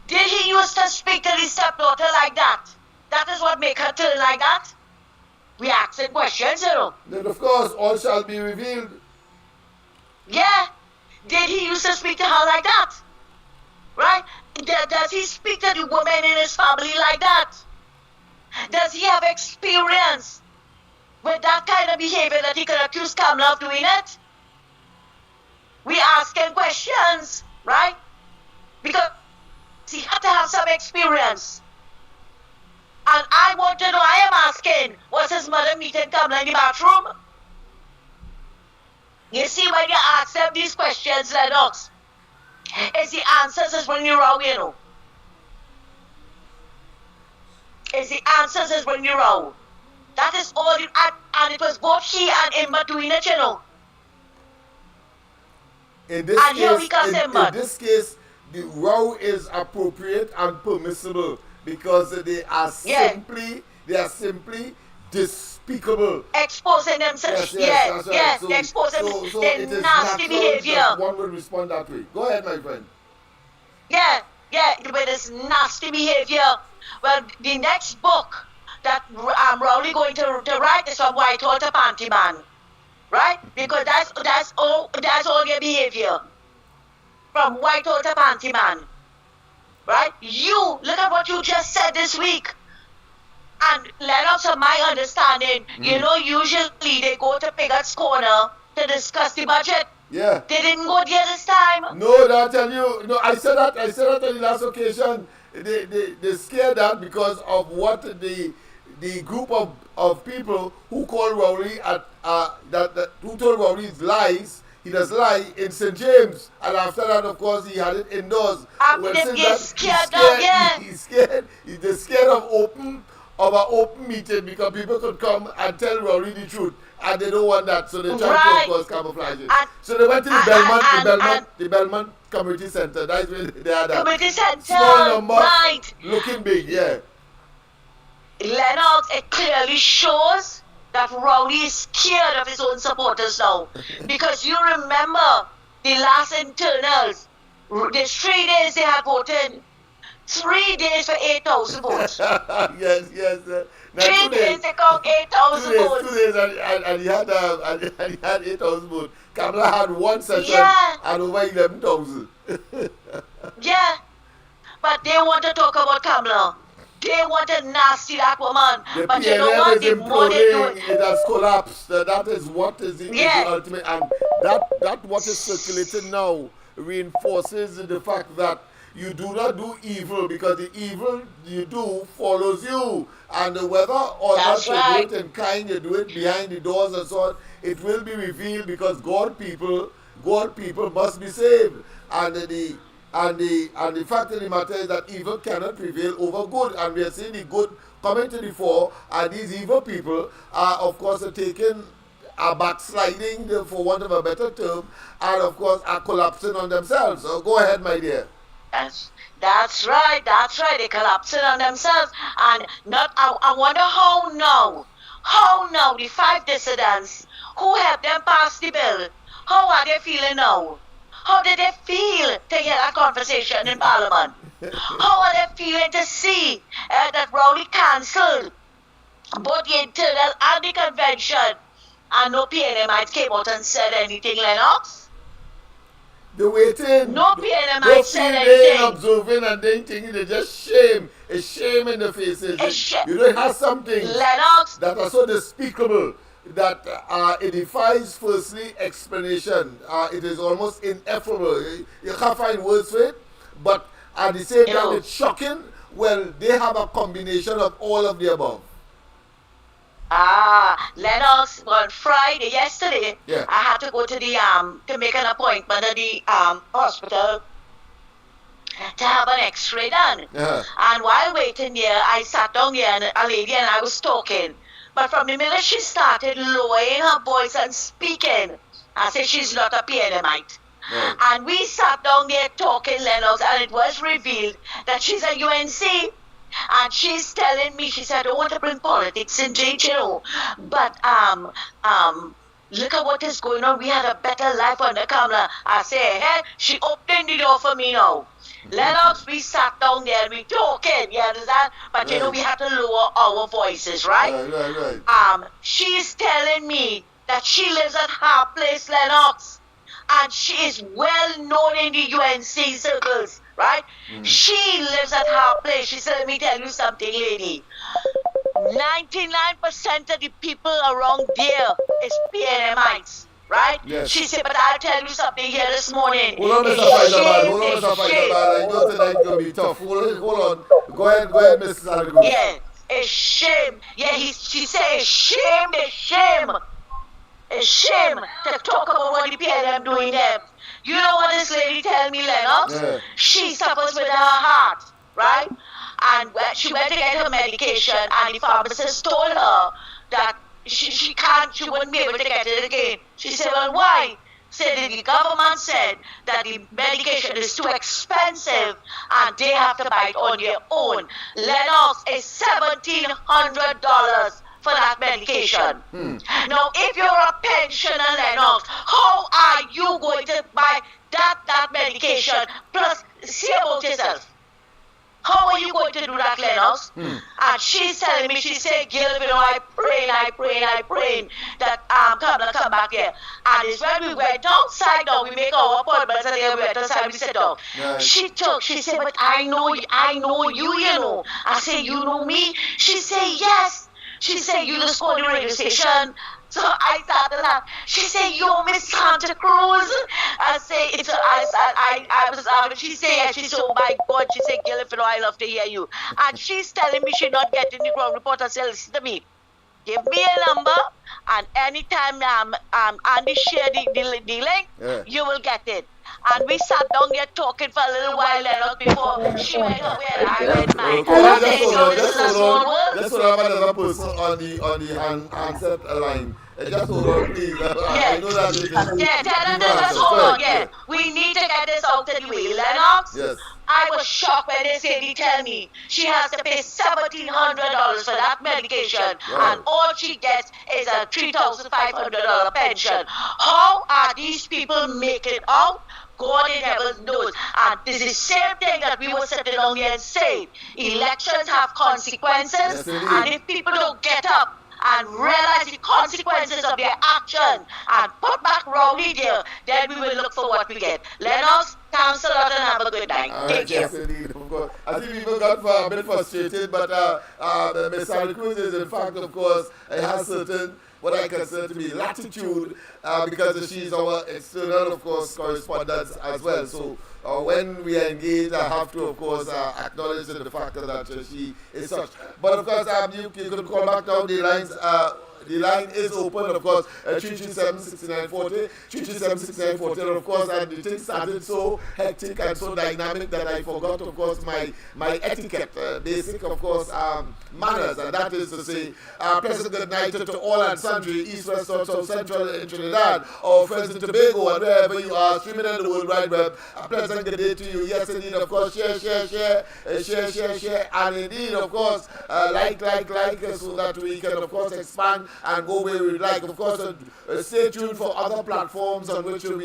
Did he used to speak to his stepdaughter like that? That is what make her turn like that? We asking questions, you know. Then of course, all shall be revealed. Yeah. Did he used to speak to her like that? Right? Does he speak to the women in his family like that? Does he have experience with that kind of behavior that he could accuse Kamala of doing it? We asking questions, right? Because he had to have some experience. And I want to know, I am asking, was his mother meeting Kamala in the bathroom? You see, when you ask them these questions, Lennox, is the answers is when you're wrong, you know. Is the answers is when you're wrong. That is all you, and it was both he and Imba doing it, you know. In this And here case, we come, in this case, the row is appropriate and permissible because they are simply despicable. Exposing themselves. Yes, yes, right. They're exposing So their it is nasty natural behavior. that one will respond that way. Go ahead, my friend. Yeah, with this nasty behavior. Well, the next book that I'm probably going to write is from Whitehall to Panty Man, right? Because that's all their behavior. From Whitehall to Panty Man, right? You look at what you just said this week. And Lennox, from my understanding, you know, usually they go to Pigot's Corner to discuss the budget. Yeah. They didn't go there this time. No, I tell you, no, I said that on the last occasion. They scared that because of what the group of people who call Rowley who told Rowley lies. He does lie in St. James, and after that, of course, he had it indoors. After them get scared of, yeah. He's scared. He's scared of an open meeting because people could come and tell Rowley the truth, and they don't want that, so they try to, of course, camouflage it. So they went to the Belmont Community Center. That's where they had that Community Center, small number, right? looking big, yeah. Lennox, it clearly shows that Rowley is scared of his own supporters now. Because you remember the last internals, there's 3 days they had voted. 3 days for 8,000 votes. Yes. 3 days they got 8,000 votes. 2 days, and he had 8,000 votes. Kamala had one session and over 11,000. Yeah, but they want to talk about Kamala. They want to nasty that woman. The but PNM you know what? is imploding. It has collapsed. That is what is the ultimate. And that what is circulating now reinforces the fact that you do not do evil because the evil you do follows you. And whether or not you do it in kind, you do it behind the doors and so on, it will be revealed because God people must be saved. And the fact of the matter is that evil cannot prevail over good. And we are seeing the good coming to the fore, and these evil people are, of course, taking a backsliding, for want of a better term, and of course are collapsing on themselves. So go ahead, my dear. That's right. They're collapsing on themselves. And I wonder how now the 5 dissidents who helped them pass the bill, how are they feeling now? How did they feel to hear that conversation in Parliament? How are they feeling to see that Rowley cancelled both the internal and the convention, and no PNMites came out and said anything, Lennox? They're waiting. No PNMites said anything. They're observing and they thinking they just shame. A shame in the faces. You don't have something Lennox, that are so despicable that it defies, firstly, explanation. It is almost ineffable. You can't find words for it, but at the same time, it's shocking. Well, they have a combination of all of the above. Lennox, on Friday, yesterday, I had to go to the to make an appointment at the hospital to have an x-ray done. And while waiting there, I sat down here and a lady and I was talking. But from the minute she started lowering her voice and speaking, I said she's not a PNMite. And we sat down there talking, Lennox, and it was revealed that she's a UNC. And she's telling me, she said, I don't want to bring politics into it, you know, but look at what is going on. We had a better life on the camera. I say, hey, she opened the door for me now. Lennox, we sat down there and we talking, you understand? But you know, we had to lower our voices, right? Right. She's telling me that she lives at her place, Lennox. And she is well known in the UNC circles, right? She lives at her place. She said, let me tell you something, lady. 99% of the people around there is PNMites, right? Yes. She said, but I'll tell you something here this morning. Hold on, Mr. Faisal. Hold on, Mr. Faisal. I know tonight going to be tough. Hold on. Go ahead, Mr. Saligo. Yeah, a shame. Yeah, she said, a shame, a shame. A shame to talk about what the PLM doing there. You know what this lady tell me, Lennox? Yeah. She suffers with her heart, right? And she went to get her medication, and the pharmacist told her that she wouldn't be able to get it again. She said, well, why? Said that the government said that the medication is too expensive and they have to buy it on their own. Lennox is $1,700 for that medication. Now, if you're a pensioner, Lennox, how are you going to buy that medication? Plus, see about yourself. How are you going to do that, Lennox? And she's telling me, she said, Gil, you know, I pray that come back here. And it's when we went outside now, we make our appointments, and then we went outside, we sit down. Right. She said, but I know you, you know. I said, you know me? She said, yes. She said, you just go to the radio station. So I started laugh. She said, you're Miss Santa Cruz. I say, she said, yes. She said, oh my God. She said, Gil, if you know, I love to hear you. And she's telling me she's not getting the ground report. I said, listen to me. Give me a number, and anytime Andy share the link, you will get it. And we sat down there talking for a little while, Lennox, before she went her way and I went mine. Just hold on, I'm another person on the handset line. Just hold on, please. I know that it is. Tell her to just hold on, We need to get this out of the way, Lennox. Yes. I was shocked when they said, they tell me she has to pay $1,700 for that medication, and all she gets is a $3,500 pension. How are these people making it out? God in heaven knows. And this is the same thing that we were sitting down here and saying. Elections have consequences, and if people don't get up and realize the consequences of their action and put back Rowley there, then we will look for what we get. Lennox, thanks a lot and have a good night. Take care. Yes, indeed, of course. I think people got a bit frustrated, but Ms. Sally Cruz is, in fact, of course, it has certain, what I consider to be latitude, because she's our external, of course, correspondent as well. So when we engage, I have to, of course, acknowledge the fact that she is such. But, of course, you can call back down the lines. The line is open, of course, 337-6940, 337-6940, and of course, and the thing started so hectic and so dynamic that I forgot, of course, my etiquette, basic, of course, manners, and that is to say, pleasant good night to all and sundry, east, west, south, central, in Trinidad, or friends in Tobago, and wherever you are, streaming on the World Wide Web, a pleasant good day to you. Yes, indeed, of course, share, and indeed, of course, like, so that we can, of course, expand and go where we like. Of course, stay tuned for other platforms on which we'll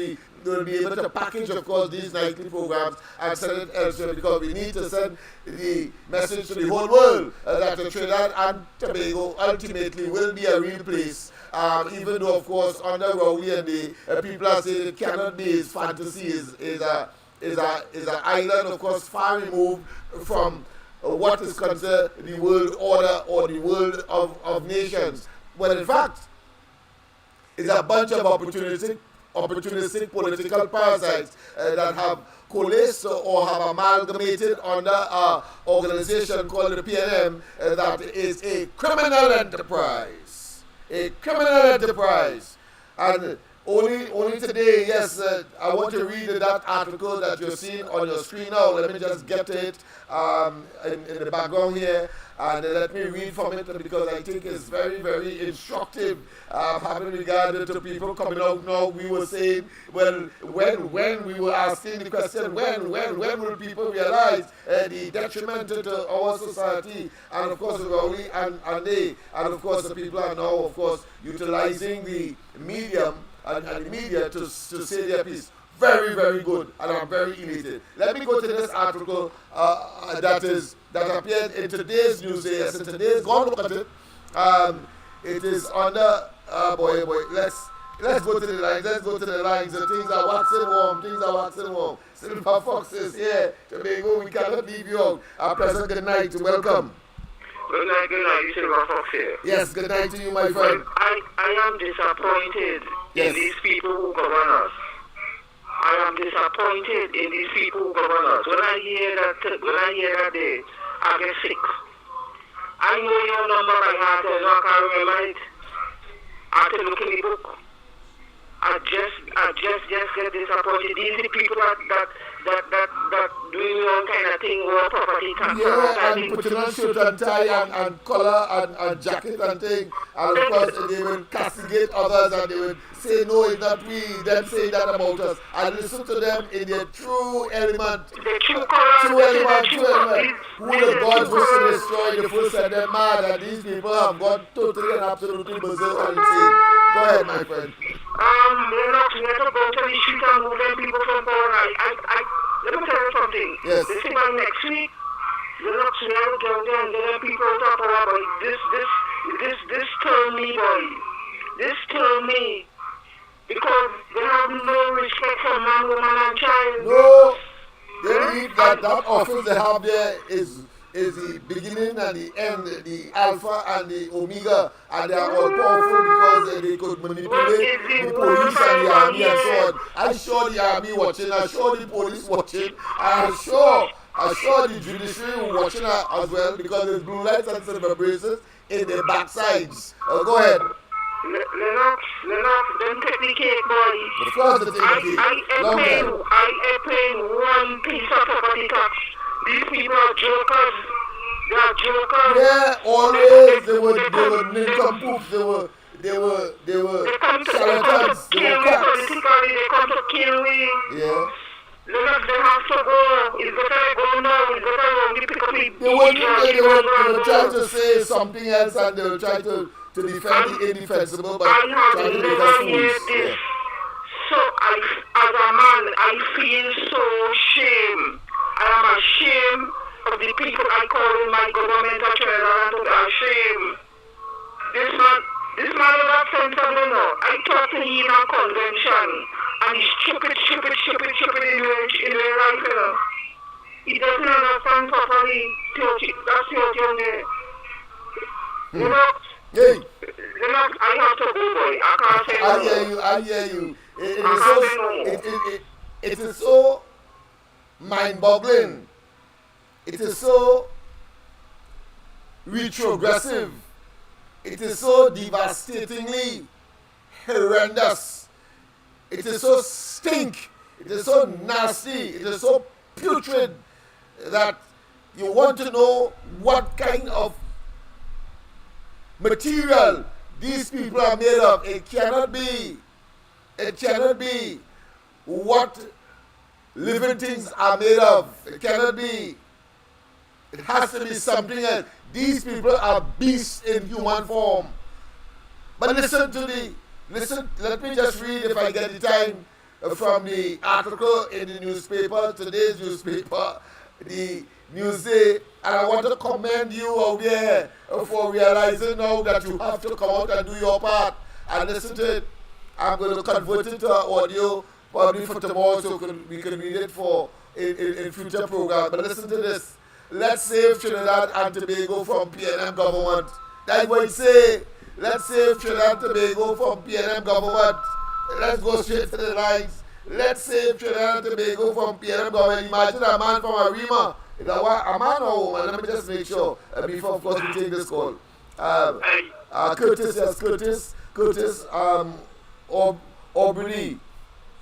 be able to package, of course, these nightly programs and send it elsewhere, because we need to send the message to the whole world that Trinidad and Tobago ultimately will be a real place. Even though, of course, under Rowley and the people are saying it cannot be, his fantasy is an island, of course, far removed from what is considered the world order or the world of nations. Well, in fact, it's a bunch of opportunistic political parasites that have coalesced or have amalgamated under an organization called the PNM that is a criminal enterprise. A criminal enterprise. And Only today, yes, I want to read that article that you're seeing on your screen now. Let me just get to it in the background here, and let me read from it because I think it's very, very instructive, having regard to people coming out now. We were saying, well, when we were asking the question, when will people realize the detriment to our society, and of course, Rowley and of course, the people are now, of course, utilizing the medium and the media to say their piece. Very, very good, and I'm very elated. Let me go to this article that appeared in today's news. Yes, in today's. Go and look at it. It is under. Boy. Let's go to the lines. The things are waxing warm. Silver Foxes here. Tobago, we cannot leave you out. Our present good night. Welcome. Good night, Silver Fox here. Yes, good night to you, my friend. I am disappointed in these people who govern us. I am disappointed in these people who govern us. When I hear that I get sick. I know your number by heart, and I can't remember it. I have to look in the book. I just get disappointed. These are the people that doing all kind of thing, all property tax. Yeah, and putting on shirt and tie and collar and jacket and thing. And of course, they will castigate others and they will say, no, it's not we, them saying that about us. And listen to them in their true element. The true element. Who the gods wish to destroy, the full set them mad. And these people have gone totally and absolutely berserk and insane. Go ahead, my friend. Lennox, we have to go to the street and move them people from power. Let me tell you something. Yes. This thing by next week, Lennox, we have to go there and get them people out of power, boy. This turned me, boy. This turned me. Because they have no respect for man, woman, and child. No. They believe that office they have there is the beginning and the end, the alpha and the omega, and they are all powerful because they could manipulate the police and the army and so on. I'm sure the army watching, I'm sure the police watching, I'm sure the judiciary watching as well because there's blue lights and silver braces in their backsides. Go ahead. Lennox, don't take the cake, boy. Of course they take the cake. I pay one piece of property tax. These people are jokers. They are jokers. Yeah, always they were nincompoops. They were charlatans. They were cracks. Politically, they come to kill me. Yeah. Lennox, they have to go. It's better go now. It's better when we pick up they were trying to say something else and they were trying to defend the indefensible, but trying to make us fools. Yeah. So, as a man, I feel so shame. I am ashamed of the people I call in my government of Trinidad and ashamed. This man is not sensible now. I talked to him in a convention and he's stupid in real life, you know. He doesn't understand properly theology. That's theology on there. You know? Hey. I have to go, boy. I can't say no. I hear you. It is so mind-boggling. It is so retrogressive. It is so devastatingly horrendous. It is so stink. It is so nasty. It is so putrid that you want to know what kind of material these people are made of. It cannot be. It cannot be what living things are made of. It cannot be. It has to be something else. These people are beasts in human form. But listen, let me just read, if I get the time, from the article in the newspaper, today's newspaper, the Newsday, and I want to commend you out there for realizing now that you have to come out and do your part and listen to it. I'm going to convert it to audio probably for tomorrow so we can read it for in future programs. But listen to this. Let's save Trinidad and Tobago from PNM government. That's what it say. Let's save Trinidad and Tobago from PNM government. Let's go straight to the lines. Let's save Trinidad and Tobago from PNM government. Imagine a man from Arima. Is that a man or woman? Let me just make sure before, of course, we take this call. Curtis, yes, Curtis, or Aubrey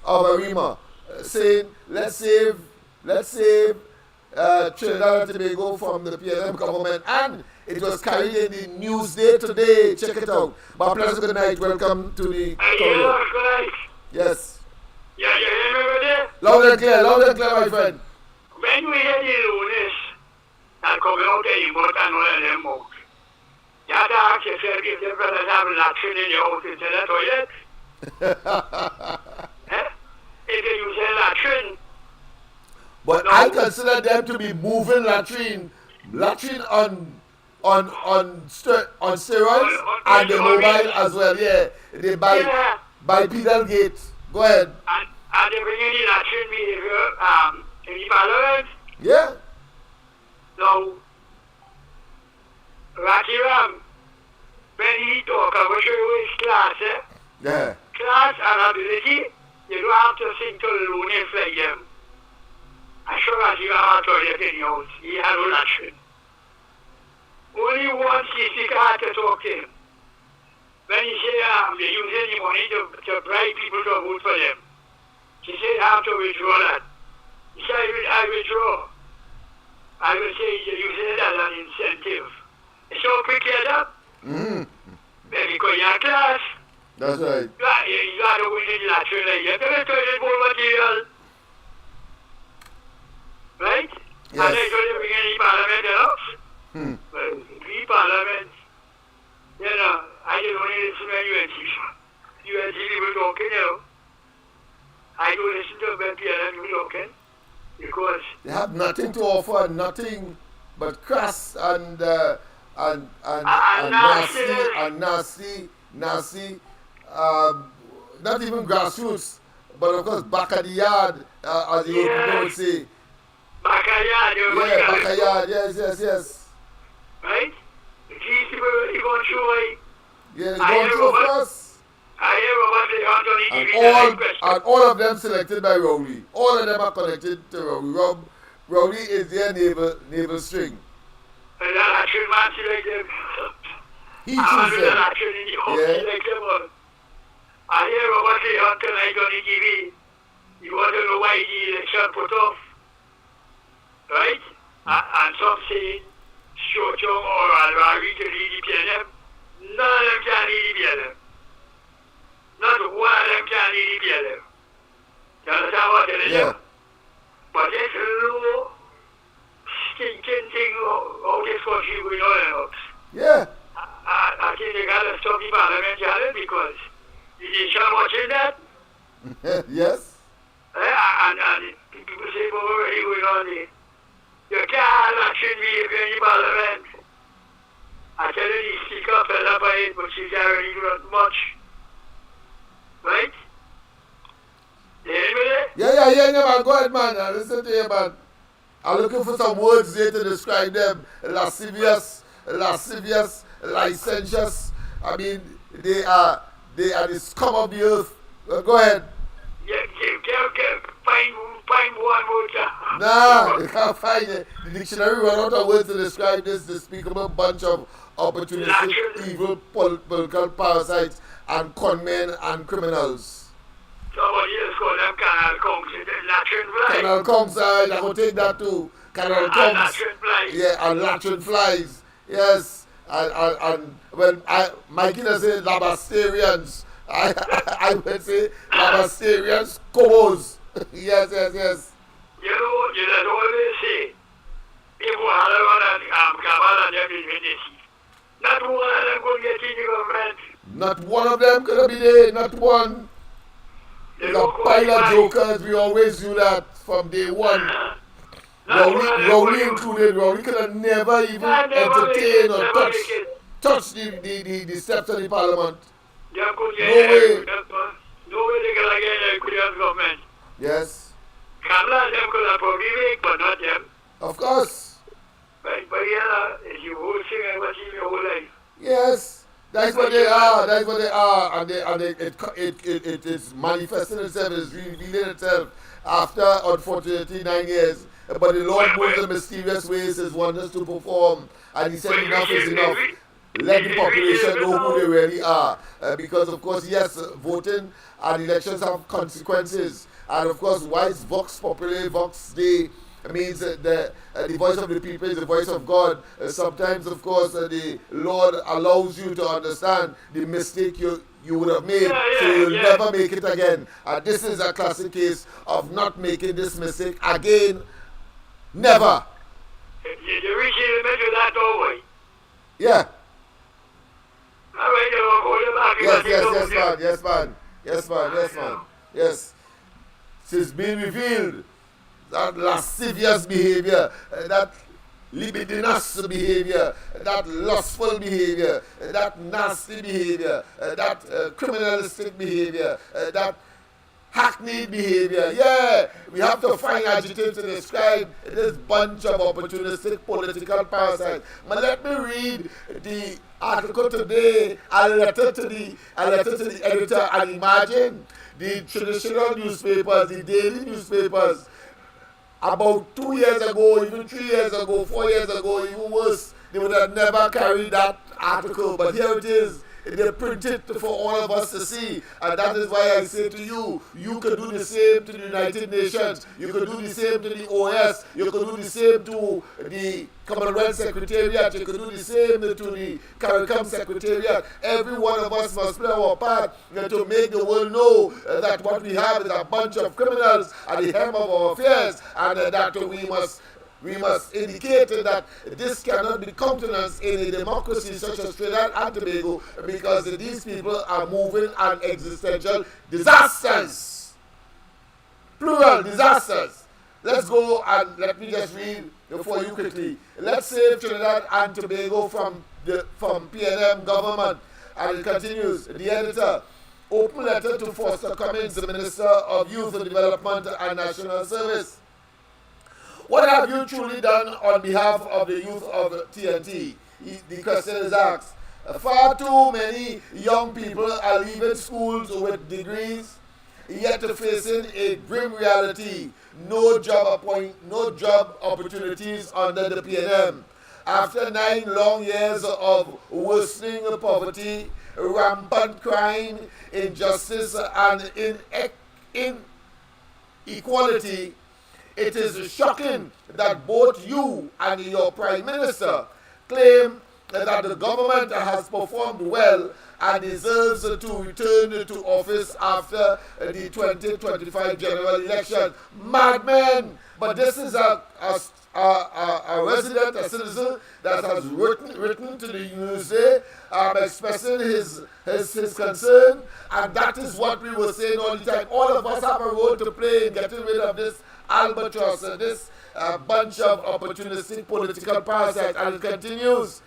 of Arima, saying, let's save Trinidad and Tobago from the PLM government, and it was carried in the Newsday today. Check it out. My pleasure, good night. Welcome to the corridor. Yes. Yeah, you remember that? Loud and clear, my friend. When we had the lunes, that come out there, you got and all of them out. You had to ask yourself if the brothers have latrine in your house instead of toilet. If you say latrine. But I consider them to be moving latrine on steroids and the mobile as well. Yeah, they by pedal gate. Go ahead. And they bring in the latrine behavior in the parliament. Yeah. Now, Ratty Ram, when he talk about his class, Yeah. Class and ability, you don't have to sing to lunatic like them. I'm sure Ratty Ram had toilet in your house. He had no latrine. Only once he had to talk to him. When he said they use any money to bribe people to vote for them. He said I have to withdraw that. He said I withdraw. I will say you're using it as an incentive. It's so quick get up. Because you're class. That's right. You got to win in the latrine. You're going to toilet bowl material. Right? Yes. And they're going to bring any parliament else. Well, we parliament, you know, I didn't want to listen to UNC people talking, you know. I don't listen to when PLM talking because they have nothing to offer, nothing but crass and nasty, not even grassroots, but of course back at the yard, as the old people would say. Back at the yard, yeah, back at the yard, yes. Right? These people really going through like... Yeah, they're going through first. I hear Robert and all of them selected by Rowley. All of them are connected to Rowley. Rowley is their naval string. And that action man selected. He chooses them. I hear Robert say on tonight on the TV. You want to know why the election put off. Right? And some say Short Young or Alvari to lead the PLM. None of them can lead the PLM. Not one of them can lead the PLM. You understand what I'm telling you? But this low, stinking thing how this country going on. Yeah. I think they got to stop the parliament challenge because the nation watching that. Yes. And people say, but what are you going on there? You can't action me if you're in the parliament. I tell you, the speaker fell up by it, but she's already not much. Right? You hear me there? Yeah, man. Go ahead, man. I listen to you, man. I'm looking for some words there to describe them. Lascivious, licentious. I mean, they are the scum of the earth. Go ahead. Yeah, find one word. Nah, you can't find it. The dictionary run out of words to describe this despicable bunch of opportunistic, evil political parasites and conmen and criminals. Somebody else call them canal conks, latrine flies. Canal conks, I will take that too. Canal conks. And latrine flies. Yeah, and latrine flies. Yes. And when Mikey does say labastarians, I would say labastarians, cobos. Yes. You know, you just always say, people are cabal and everything. Not one of them could get in the government. Not one of them could be there, not one. There's a pile of jokers, we always do that from day one. Rowley included. Rowley could have never even entertained or touched the steps of the parliament. No way. No way they can get a good government. Yes. Kamala them could have probably make, but not them. Of course. But yeah, it's your whole thing and what's in your whole life. Yes. That's what they are. And it is manifesting itself, it is revealing itself after, unfortunately, 9 years. But the Lord moves in mysterious ways his wonders to perform. And he said enough is enough. let the population know who they really are. Because, of course, yes, voting and elections have consequences. And, of course, why is Vox Populi, Vox Dei, means the voice of the people is the voice of God. Sometimes, of course, the Lord allows you to understand the mistake you would have made, so you'll never make it again. This is a classic case of not making this mistake again. Never. You reach in the middle of that doorway. Yeah. All right, you back. Yes, man. Yes. It's been revealed that lascivious behavior, that libidinous behavior, that lustful behavior, that nasty behavior, that criminalistic behavior, that hackneyed behavior. Yeah, we have to find adjectives to describe this bunch of opportunistic political parasites. But let me read the article today, a letter to the editor, and imagine the traditional newspapers, the daily newspapers, about 2 years ago, even 3 years ago, 4 years ago, even worse, they would have never carried that article. But here it is. They print it for all of us to see. And that is why I say to you, you could do the same to the United Nations. You could do the same to the OS. You could do the same to the Commonwealth Secretariat. You could do the same to the CARICOM Secretariat. Every one of us must play our part to make the world know that what we have is a bunch of criminals at the helm of our affairs, and that we must indicate that this cannot be countenanced in a democracy such as Trinidad and Tobago, because these people are moving on existential disasters. Plural disasters. Let's go and let me just read for you quickly. Let's save Trinidad and Tobago from PNM government. And it continues. The editor, open letter to Foster Cummings, the Minister of Youth Development and National Service. What have you truly done on behalf of the youth of TNT? The question is asked. Far too many young people are leaving schools with degrees, yet facing a grim reality: no job opportunities under the PNM. After 9 long years of worsening poverty, rampant crime, injustice, and inequality, it is shocking that both you and your Prime Minister claim that the government has performed well and deserves to return to office after the 2025 general election. Madmen! But this is a resident, a citizen that has written to the USA expressing his concern, and that is what we were saying all the time. All of us have a role to play in getting rid of this albatross, this bunch of opportunistic political parasites. And it continues.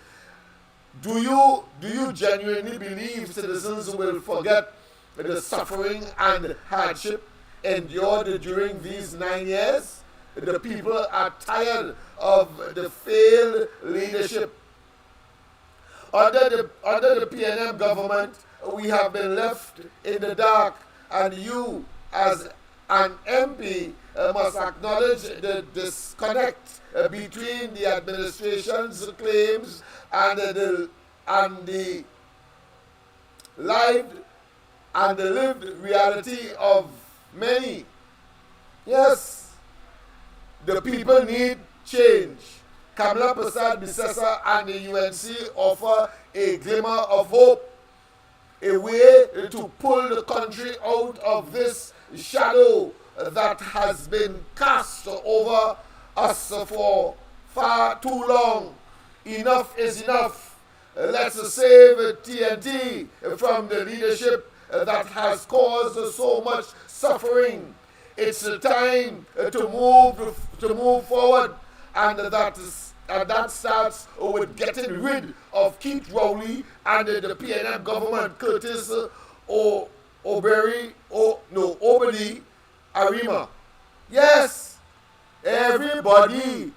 Do you genuinely believe citizens will forget the suffering and hardship endured during these 9 years? The people are tired of the failed leadership. Under the PNM government, we have been left in the dark, and you, as an MP, must acknowledge the disconnect between the administration's claims and the lived reality of many. Yes, the people need change. Kamala Prasad Bisesa and the UNC offer a glimmer of hope, a way to pull the country out of this shadow that has been cast over us for far too long. Enough is enough. Let's save TNT from the leadership that has caused so much suffering. It's time to move forward, and that starts with getting rid of Keith Rowley and the PNM government, Curtis Obedi Arima. Yes, everybody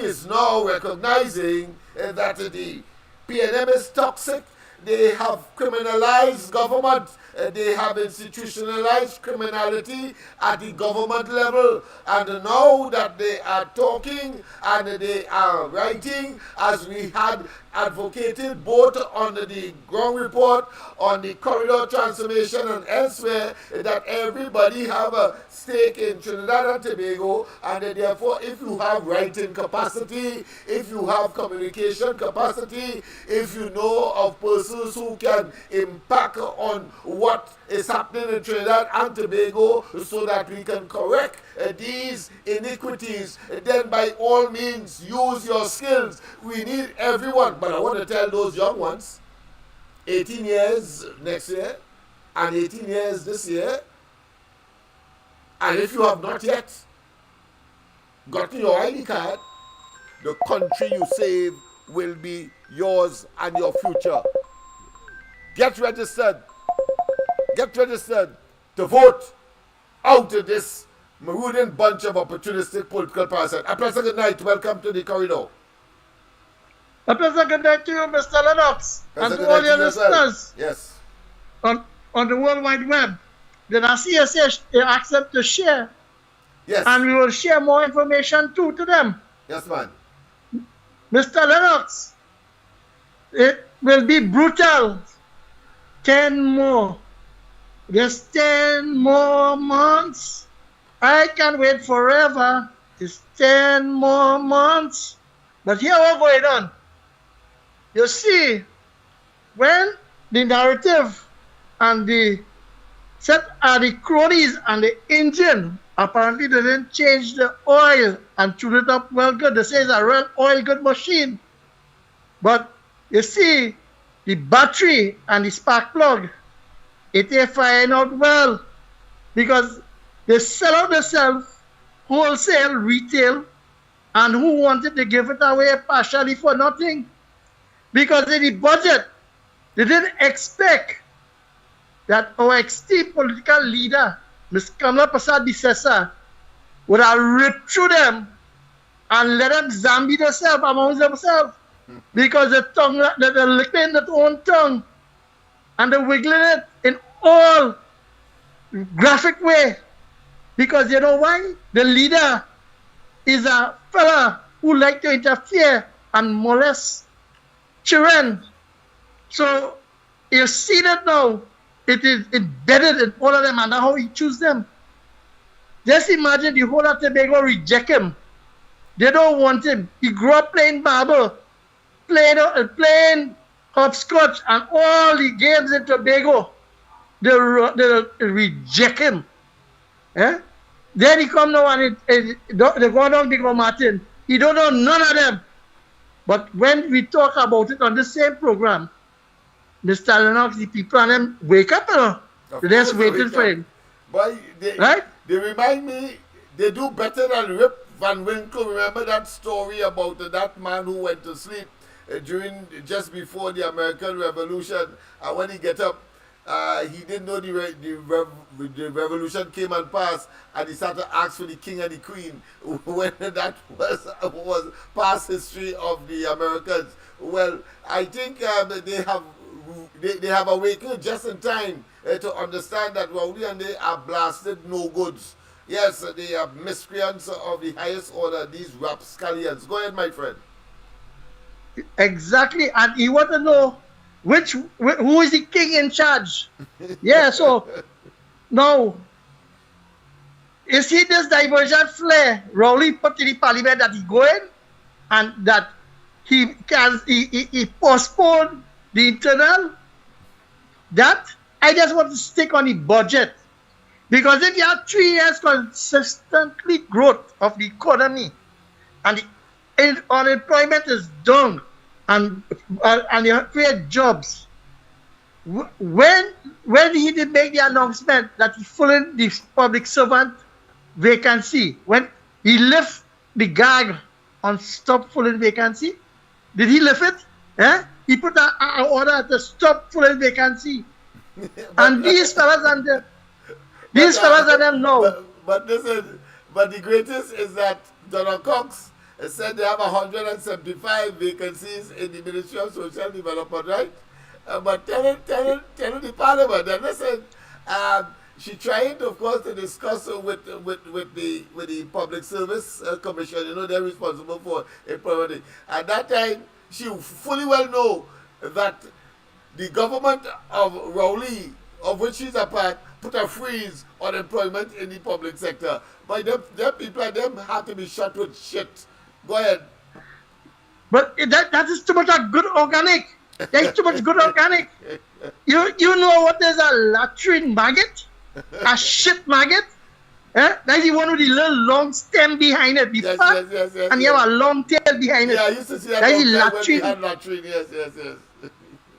is now recognizing that the PNM is toxic. They have criminalized government. they have institutionalized criminality at the government level. And now that they are talking and they are writing, as we had advocated both on the ground report, on the corridor transformation and elsewhere, that everybody have a stake in Trinidad and Tobago, and therefore if you have writing capacity, if you have communication capacity, if you know of persons who can impact on what is happening in Trinidad and Tobago so that we can correct these iniquities, then by all means use your skills. We need everyone. But I want to tell those young ones, 18 years next year and 18 years this year, and if you have not yet gotten your ID card, the country you save will be yours and your future. Get registered. Get registered to vote out of this maroon bunch of opportunistic political parasites. A pleasant good night. Welcome to the corridor. A pleasant good night to you, Mr. Lennox, and to all your listeners. Yes. On the World Wide Web. Then I see ask them to share. Yes. And we will share more information too to them. Yes, man. Mr. Lennox, it will be brutal. 10 more. Just 10 more months. I can't wait forever. It's 10 more months. But here what's going on. You see, when the narrative and the set are the cronies and the engine, apparently they didn't change the oil and tune it up well good. They say it's a real oil good machine. But you see, the battery and the spark plug, it ain't firing out well because they sell out themselves wholesale, retail, and who wanted to give it away partially for nothing. Because in the budget, they didn't expect that our esteemed political leader, Ms. Kamala Prasad Bisesa, would have ripped through them and let them zombie themselves amongst themselves. Because the tongue, they're licking their own tongue and they're wiggling it in all graphic way. Because you know why? The leader is a fella who like to interfere and molest children. So you see that now, it is embedded in all of them, and that's how he choose them. Just imagine the whole of Tobago reject him. They don't want him. He grew up playing marble, playing hopscotch, and all the games in Tobago. They reject him. Eh? Then he come now and they go down to Martin. He don't know none of them. But when we talk about it on the same program, Mr. Lennox, the people and them wake up, they're just waiting for him. But they remind me, they do better than Rip Van Winkle. Remember that story about that man who went to sleep just before the American Revolution, and when he get up, he didn't know the revolution came and passed, and he started to ask for the king and the queen when that was past history of the Americans. Well, I think they have awakened just in time to understand that Rowley and they are blasted no goods. Yes, they are miscreants of the highest order, these rapscallions. Go ahead, my friend. Exactly, and you want to know who is the king in charge? Yeah, so now you see this diversion flair Rowley put in the parliament that he going and that he postponed the internal. That I just want to stick on the budget, because if you have 3 years consistently growth of the economy and the unemployment is down, and you create jobs. When he did make the announcement that he filling the public servant vacancy, when he lift the gag on stop filling vacancy, did he lift it? Eh? He put an order to stop filling vacancy. And these fellas and them know. But the greatest is that Donald Cox said they have 175 vacancies in the Ministry of Social Development, right? But tell the parliament that listen, she tried, of course, to discuss with the public service commission. You know, they're responsible for employment. At that time, she fully well know that the government of Rowley, of which she's a part, put a freeze on employment in the public sector. But them people like them have to be shot with shit. Go ahead. But that is too much of good organic. There's too much good organic. You know what is a latrine maggot? A shit maggot? That's the one with the little long stem behind it. Yes, and you have a long tail behind it. Yeah, I used to see that. That's the latrine. latrine.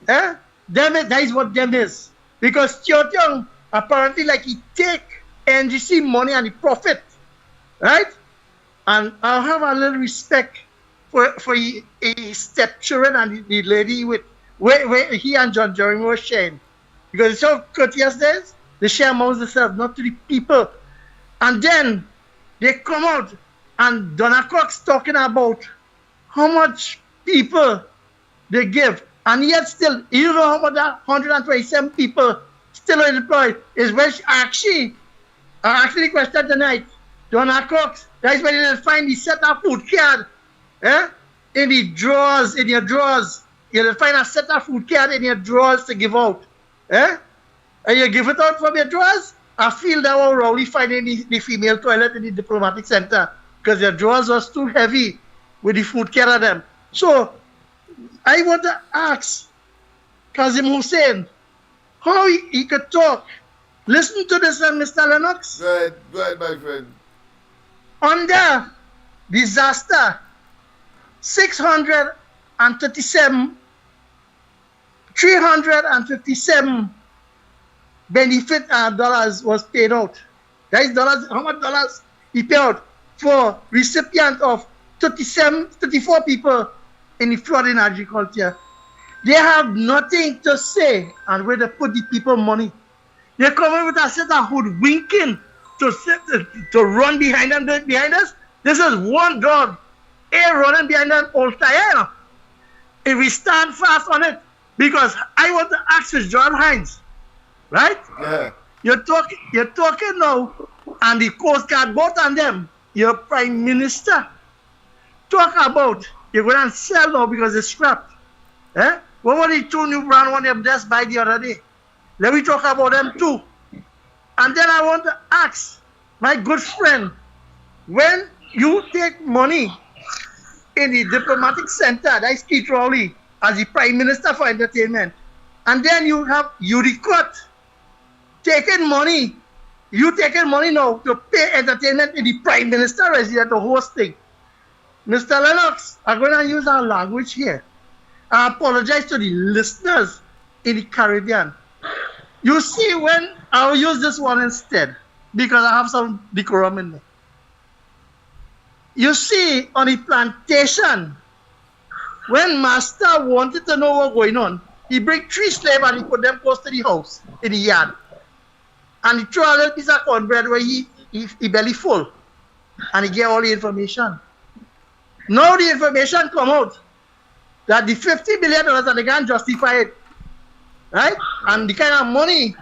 Yes. That is what them is. Because Stuart Young, apparently, like he take NGC money and the profit. Right? And I'll have a little respect for his stepchildren and the lady with where he and John Jeremy were sharing. Because it's so courteous there, they share amongst themselves, not to the people. And then they come out and Donna Cox talking about how much people they give. And yet still, you know how much that 127 people still unemployed is when I actually questioned tonight, Donna Cox, that's when you find the set of food card. In the drawers, in your drawers. You'll find a set of food card in your drawers to give out. And you give it out from your drawers. I feel that we're Rowley finding the female toilet in the diplomatic center because your drawers was too heavy with the food card on them. So, I want to ask Kazim Hussein how he could talk. Listen to this, Mr. Lennox. Go ahead, my friend. Under disaster, 357 benefit dollars was paid out. That is dollars. How much dollars he paid out for recipient of 34 people in the flood in agriculture? They have nothing to say, and where they put the people money. They come in with a set of hoodwinking to run behind them, behind us. This is one dog. Running behind them all time. If we stand fast on it, because I want to ask you, John Hines, right? Yeah. You're talking now, and the Coast Guard, both of them, your Prime Minister, talk about you're going to sell now because it's scrapped. What were the two new brand one you just buy the other day? Let me talk about them too. And then I want to ask my good friend, when you take money in the diplomatic center, that's Keith Rowley, as the Prime Minister for Entertainment. And then you have Udicott taking money. You taking money now to pay entertainment in the Prime Minister resident to hosting. Mr. Lennox, I'm going to use our language here. I apologize to the listeners in the Caribbean. You see, when I'll use this one instead, because I have some decorum in there. You see, on the plantation, when master wanted to know what's going on, he bring 3 slaves and he put them close to the house, in the yard. And he throw a little piece of cornbread where he belly full. And he get all the information. Now the information come out that the $50 million that they can't justify it. Right? And the kind of money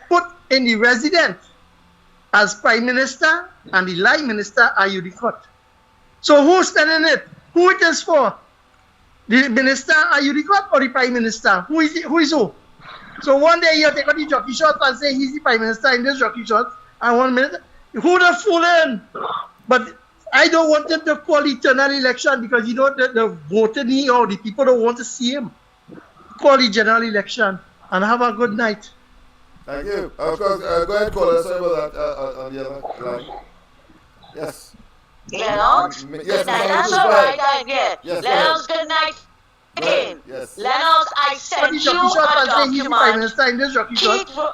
put in the resident as Prime Minister and the Line Minister are Udicott. So who's spending it? Who it is for? The Minister are Udicott or the Prime Minister? Who is who? So one day you take out the jockey shot and say he's the Prime Minister in this jockey shot, and 1 minute, who the fooling? But I don't want them to call eternal election because you know the voting or the people don't want to see him. Call the general election and have a good night. Thank you. Of course, go ahead, caller. Sorry about that on the other line. Yes. Lennox? Yes, good night. That's all right. I'm here. Yes, Lennox, good night. Again. Yes. Lennox, I sent you a document.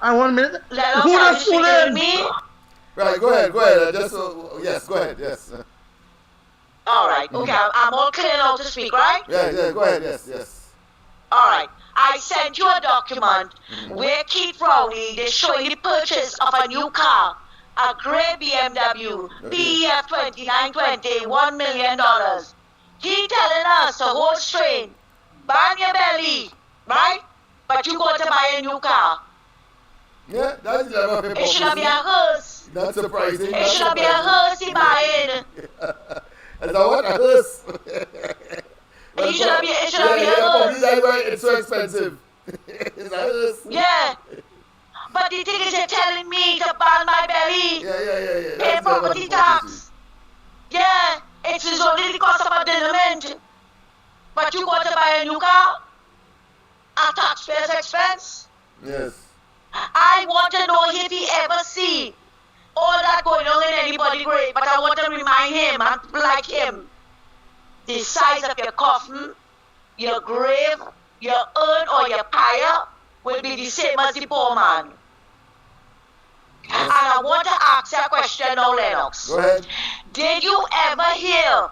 And 1 minute. Lennox, Who are the you speaking to fooling? me? Right, go ahead. Yes, go ahead. Yes. All right. Okay, I'm all clear now to speak, right? Yeah, go ahead. Yes. All right. I sent you a document where Keith Rowley is showing the purchase of a new car, a grey BMW, PEF 2920, $1 million. He telling us to hold straight, bang your belly, right? new car. Yeah, that's never It should be a hearse. Not surprising. It should be a hearse he buying. Is that what? A hearse? It should be a probably hearse. that's why it's so expensive. It's a hearse. Yeah. But the thing is, you're telling me to burn my belly. Yeah. Pay property tax. Yeah, it is only the cost of a denouement. But you want to buy a new car at taxpayers' expense? Yes. I want to know if he ever see all that going on in anybody's grave, but I want to remind him, and like him, the size of your coffin, your grave, your urn or your pyre will be the same as the poor man. Yes. And I want to ask you a question now, Lennox. Go ahead. Did you ever hear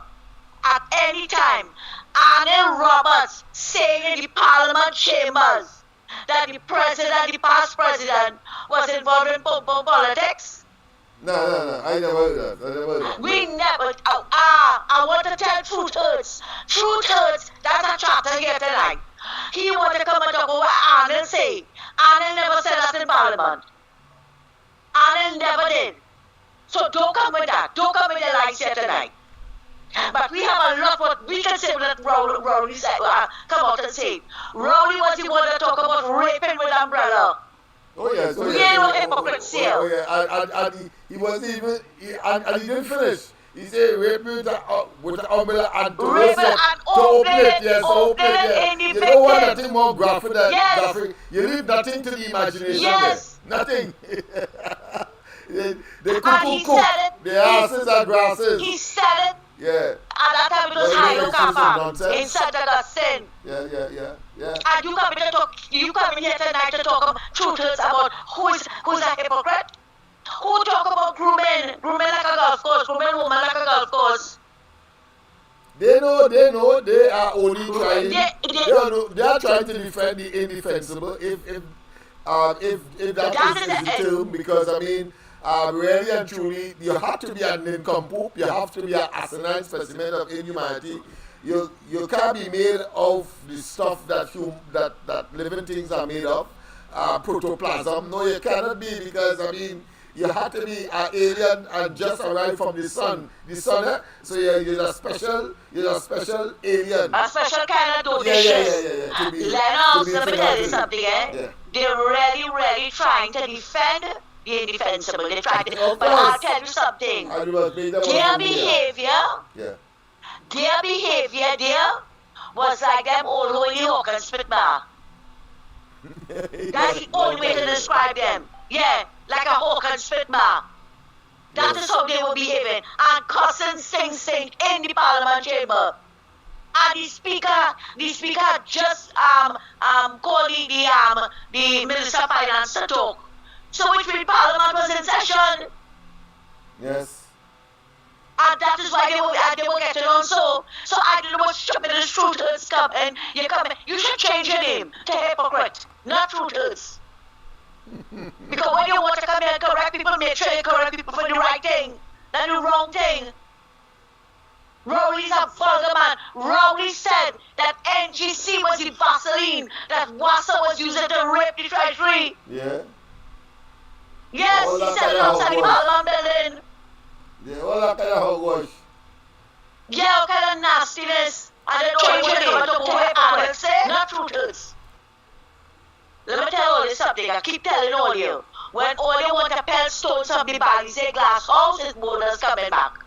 at any time Arnold Roberts saying in the Parliament chambers that the president, the past president, was involved in politics? No. I never heard that. We never. I want to tell Truth Hurts. Truth Hurts, that's a chapter here tonight. He wanted to come and talk about what Arnold say. Arnold never said that in Parliament. Arnold never did. So don't come with that. Don't come with the lies here tonight. But we have a lot what we can say that Rowley said, come out and say. Rowley was the one that talked about raping with umbrella. Oh yes. We ain't no hypocrites here. Oh yeah. And he wasn't even. And he didn't finish. He said rape with the umbrella and to Rape open it. Yes, open it. You don't want nothing more graphic than graphic. You leave nothing to the imagination. Yes. There. Nothing. they cook. Said it. The asses are grasses. He said it. Yeah. At that time it was Hilo Kappa in St. Augustine. Yeah. And you come in here tonight to talk about truthers about who's a hypocrite? Who talk about grooming like a golf course, grooming woman like a golf course? They know, they are only trying, they are trying to defend the indefensible, if that is the term, because I mean, really and truly, you have to be an nincompoop, you have to be an asinine specimen of inhumanity. You can't be made of the stuff that living things are made of, protoplasm. No, you cannot be, because I mean, you have to be an alien and just arrived from the sun. So you're a special alien. A special kind of donation. Lennox, let me tell you something, They're really trying to defend the indefensible. They're trying to, but I'll tell you something. Their behavior was like them old holy hawk and spit bar. That's the only way to describe them. Yeah, like a hawk and spit bar. That is how they were behaving. And cussing, sing in the Parliament chamber. And the speaker just called the Minister of Finance to talk. So which means Parliament was in session. Yes. And that is why they were getting on so. So I don't know what stupid truthers come and you should change your name to hypocrite, not truthers. Because when you want to come here and correct people, make sure you correct people for the right thing, not the wrong thing. Rowley's a vulgar man. Rowley said that NGC was the Vaseline that Wassa was using to rape the treasury. Yeah. Yes, he said it outside the Parliament building. Yeah, all that kind of hogwash. Yeah, all kind of nastiness. And they change your name to Arnold say, not truthers. Let me tell you something. I keep telling all you. When all you want to pelt stones from the body, say glass house, is boulders coming back.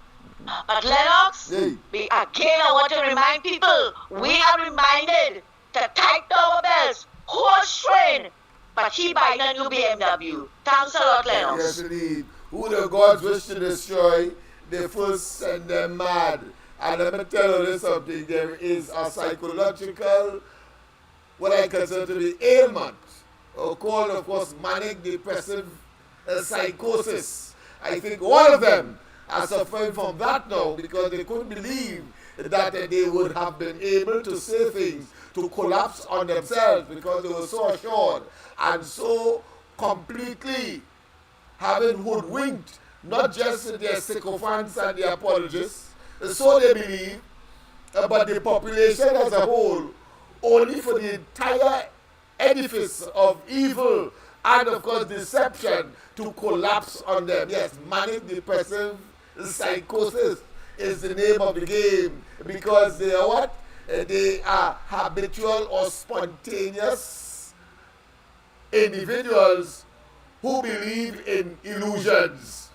But Lennox, again I want to remind people, we are reminded to tighten our belts, hold strain, but he buying a new BMW. Thanks a lot, Lennox. Yes, indeed. Who the gods wish to destroy, they first send them mad. And let me tell you something, there is a psychological, what I consider to be ailment, or called, of course, manic depressive psychosis. I think all of them are suffering from that now because they couldn't believe that they would have been able to say things, to collapse on themselves because they were so assured and so completely having hoodwinked not just their sycophants and their apologists, so they believe, but the population as a whole, only for the entire edifice of evil and of course deception to collapse on them. Yes, manic depressive psychosis is the name of the game, because they are what? They are habitual or spontaneous individuals who believe in illusions.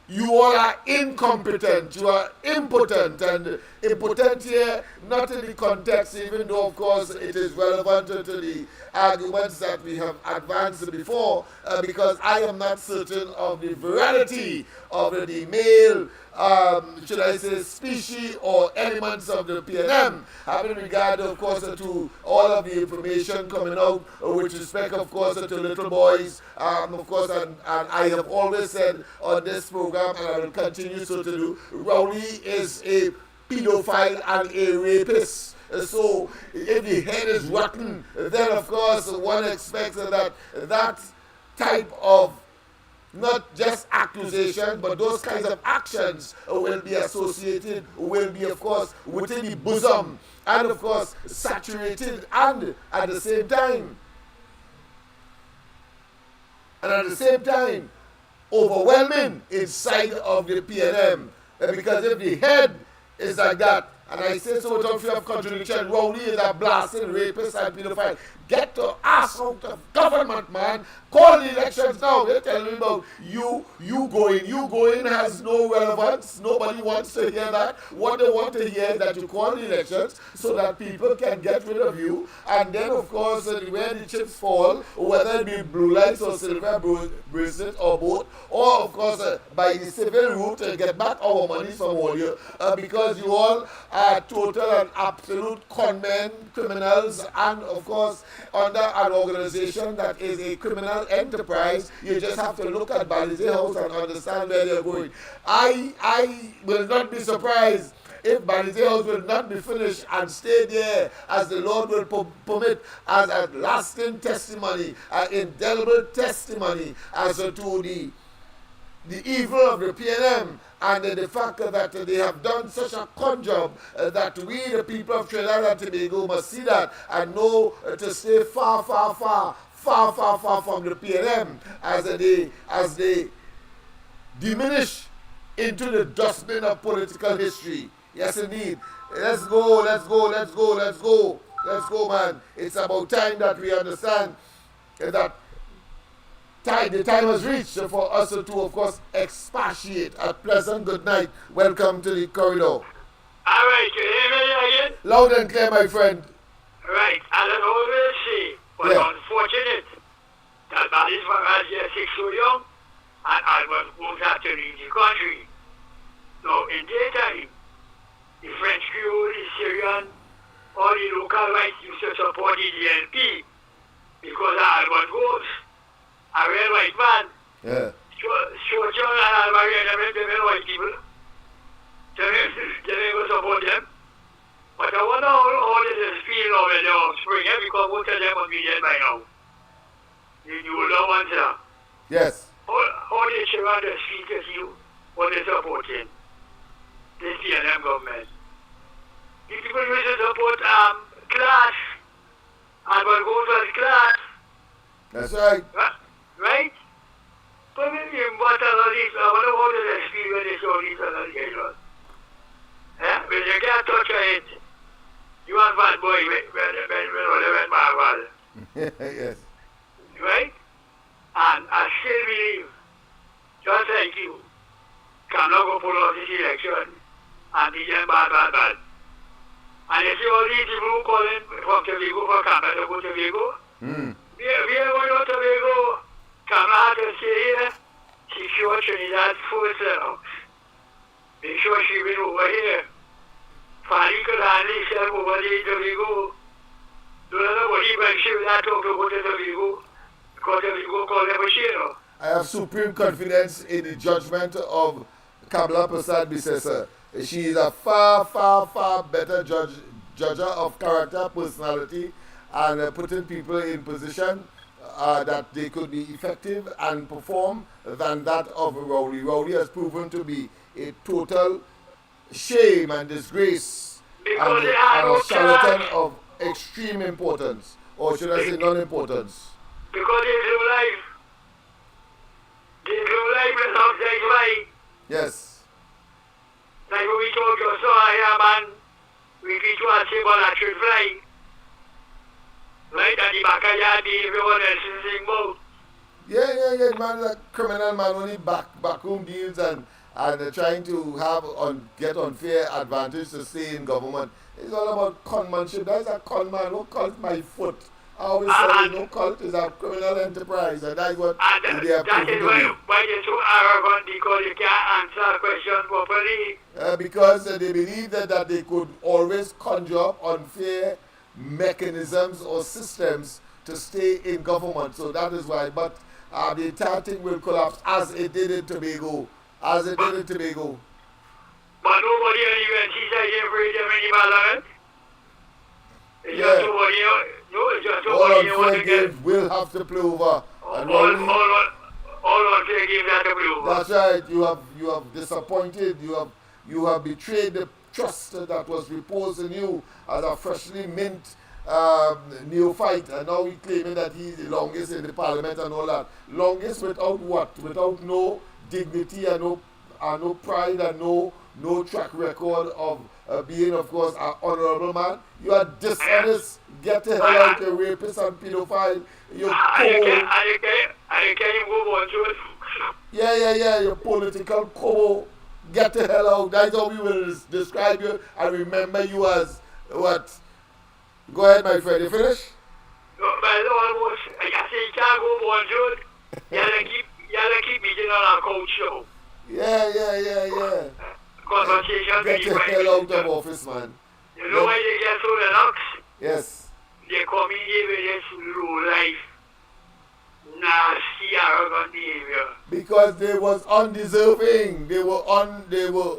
You all are incompetent, you are impotent, and impotent here, not in the context, even though of course it is relevant to the arguments that we have advanced before, because I am not certain of the veracity of the male, should I say, species or elements of the PNM, having regard, of course, to all of the information coming out with respect, of course, to little boys, of course, and I have always said on this program, and I will continue so to do, Rowley is a pedophile and a rapist. So if the head is rotten, then of course one expects that that type of not just accusation, but those kinds of actions will be associated, will be of course within the bosom, and of course saturated, and at the same time, overwhelming inside of the PNM. Because if the head is like that, and I say so without fear of contradiction, Rowley is a blasting rapist and pedophile. Get the ass out of government, man. Call the elections now. They're telling me about you going. You going has no relevance. Nobody wants to hear that. What they want to hear is that you call the elections so that people can get rid of you. And then, of course, where the chips fall, whether it be blue lights or silver bracelet or both, or, of course, by the civil route, get back our money from all you, because you all are total and absolute conmen, criminals, and, of course, under an organization that is a criminal enterprise. You just have to look at Balize House and understand where they're going. I will not be surprised if Balize House will not be finished and stay there as the Lord will permit, as a lasting testimony, an indelible testimony as to the evil of the PNM, and the fact that they have done such a con job that we, the people of Trinidad and Tobago, must see that and know to stay far from the PNM as they diminish into the dustbin of political history. Yes, indeed. Let's go, man. It's about time that we understand that the time has reached for us to, of course, expatiate. At present, good night. Welcome to the corridor. All right, you hear me again? Loud and clear, my friend. Right, and I always say, but unfortunate that Balize Farage is so young, and Albert won't have to leave the country. Now, in daytime, the French Creole, the Syrian, all the local whites used to support the DNP because Albert goes. A real white man. Yeah. So John and Alvaro, they white people. They go support them. But I wonder how this is feel now in the offspring, because most of them will be dead by now. The older ones are. Yes. How they children the street to see what they're supporting. This PNM government. The people used to support class. Albert goes as class. That's right. Right? But maybe what are these? I wonder how does they feel when they saw these other guys. When you can't touch your head, you want bad boy when they went back. Yes. Right? And I still believe, just like you, can not go pull off this election and be them bad. And you see all these people who call in from Tobago for Canada to go to Tobago. We are going to Tobago. Kamala to stay here. Secure Trinidad's first Lennox. Make sure she went over here. Fanny could handle herself over there in Tobago. Don't know nobody when she will not talk to go to Tobago. Because Tobago called them a share. I have supreme confidence in the judgment of Kamala Prasad Bisesa. She is a far better judger of character, personality, and putting people in position that they could be effective and perform than that of Rowley. Rowley has proven to be a total shame and disgrace and a charlatan of extreme importance. or should I say non-importance? Because there's no life. There's no life without sex life. Yes. Like when we told you, so I am man, we teach you a symbol that should fly. Right at the back of your day, everyone else is sing about. Yeah, man, like criminal man only backroom deals and trying to get unfair advantage to stay in government. It's all about conmanship. That's a con man. No cult my foot. I always say no cult is a criminal enterprise, and that's what they are That is why they're so arrogant, because you can't answer a question properly. Because they believe that they could always conjure up unfair mechanisms or systems to stay in government. So that is why. But the entire thing will collapse as it did in Tobago. But nobody anywhere sees that you afraid of any parliament. It's just somebody else. No, it's just somebody else. All unfair games will have to play over. All unfair games have to play over. That's right. You have disappointed. You have betrayed the trust that was reposed in you as a freshly mint neophyte, and now he's claiming that he's the longest in the parliament and all that. Longest without what? Without no dignity and no pride and no track record of being, of course, an honorable man. You are dishonest. Get the hell out, you rapist and pedophile. You Yeah, you political cobo. Get the hell out. That's how we will describe you and remember you as what? Go ahead, my friend. You finish? No, almost. I say you can't go bonjour. You have to keep meeting on our coach show. Yeah. Conversation Get the hell out of office, man. You know why they get so Lennox? Yes. They come in here with this low life, nasty, arrogant behavior. Because they was undeserving. They were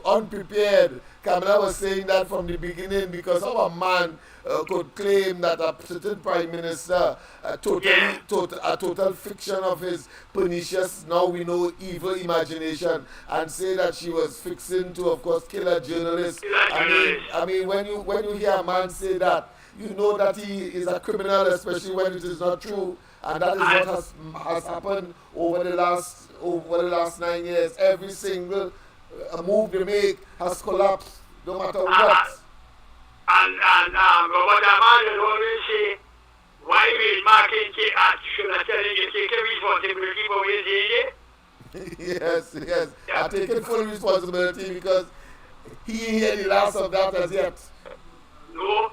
unprepared. Kamala was saying that from the beginning, because how a man could claim that a certain prime minister, a total fiction of his pernicious, now we know, evil imagination, and say that she was fixing to, of course, kill a journalist. I mean, when you hear a man say that, you know that he is a criminal, especially when it is not true. And that is what has happened over the last 9 years. Every single move they make has collapsed, no matter what. But the man is always say, why will Martin should I tell you take responsibility for what he's doing? Yes. I'm taking full responsibility because he ain't hear the last of that as yet. No,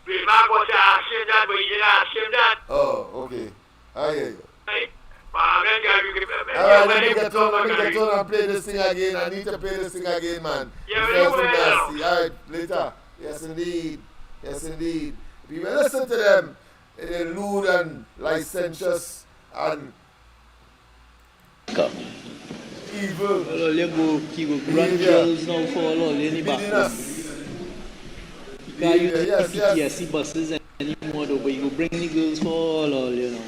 Bill Mark was asking that, but he didn't ask him that. Oh, okay. I hear you. Alright, let me get on and play this thing again. I need to play this thing again, man. Alright, later. Yes, indeed. If you listen to them, they're lewd and licentious and evil. Grandgirls now for all in the back. You can't use PTSD buses anymore, though, but you go bring the girls for all, you know.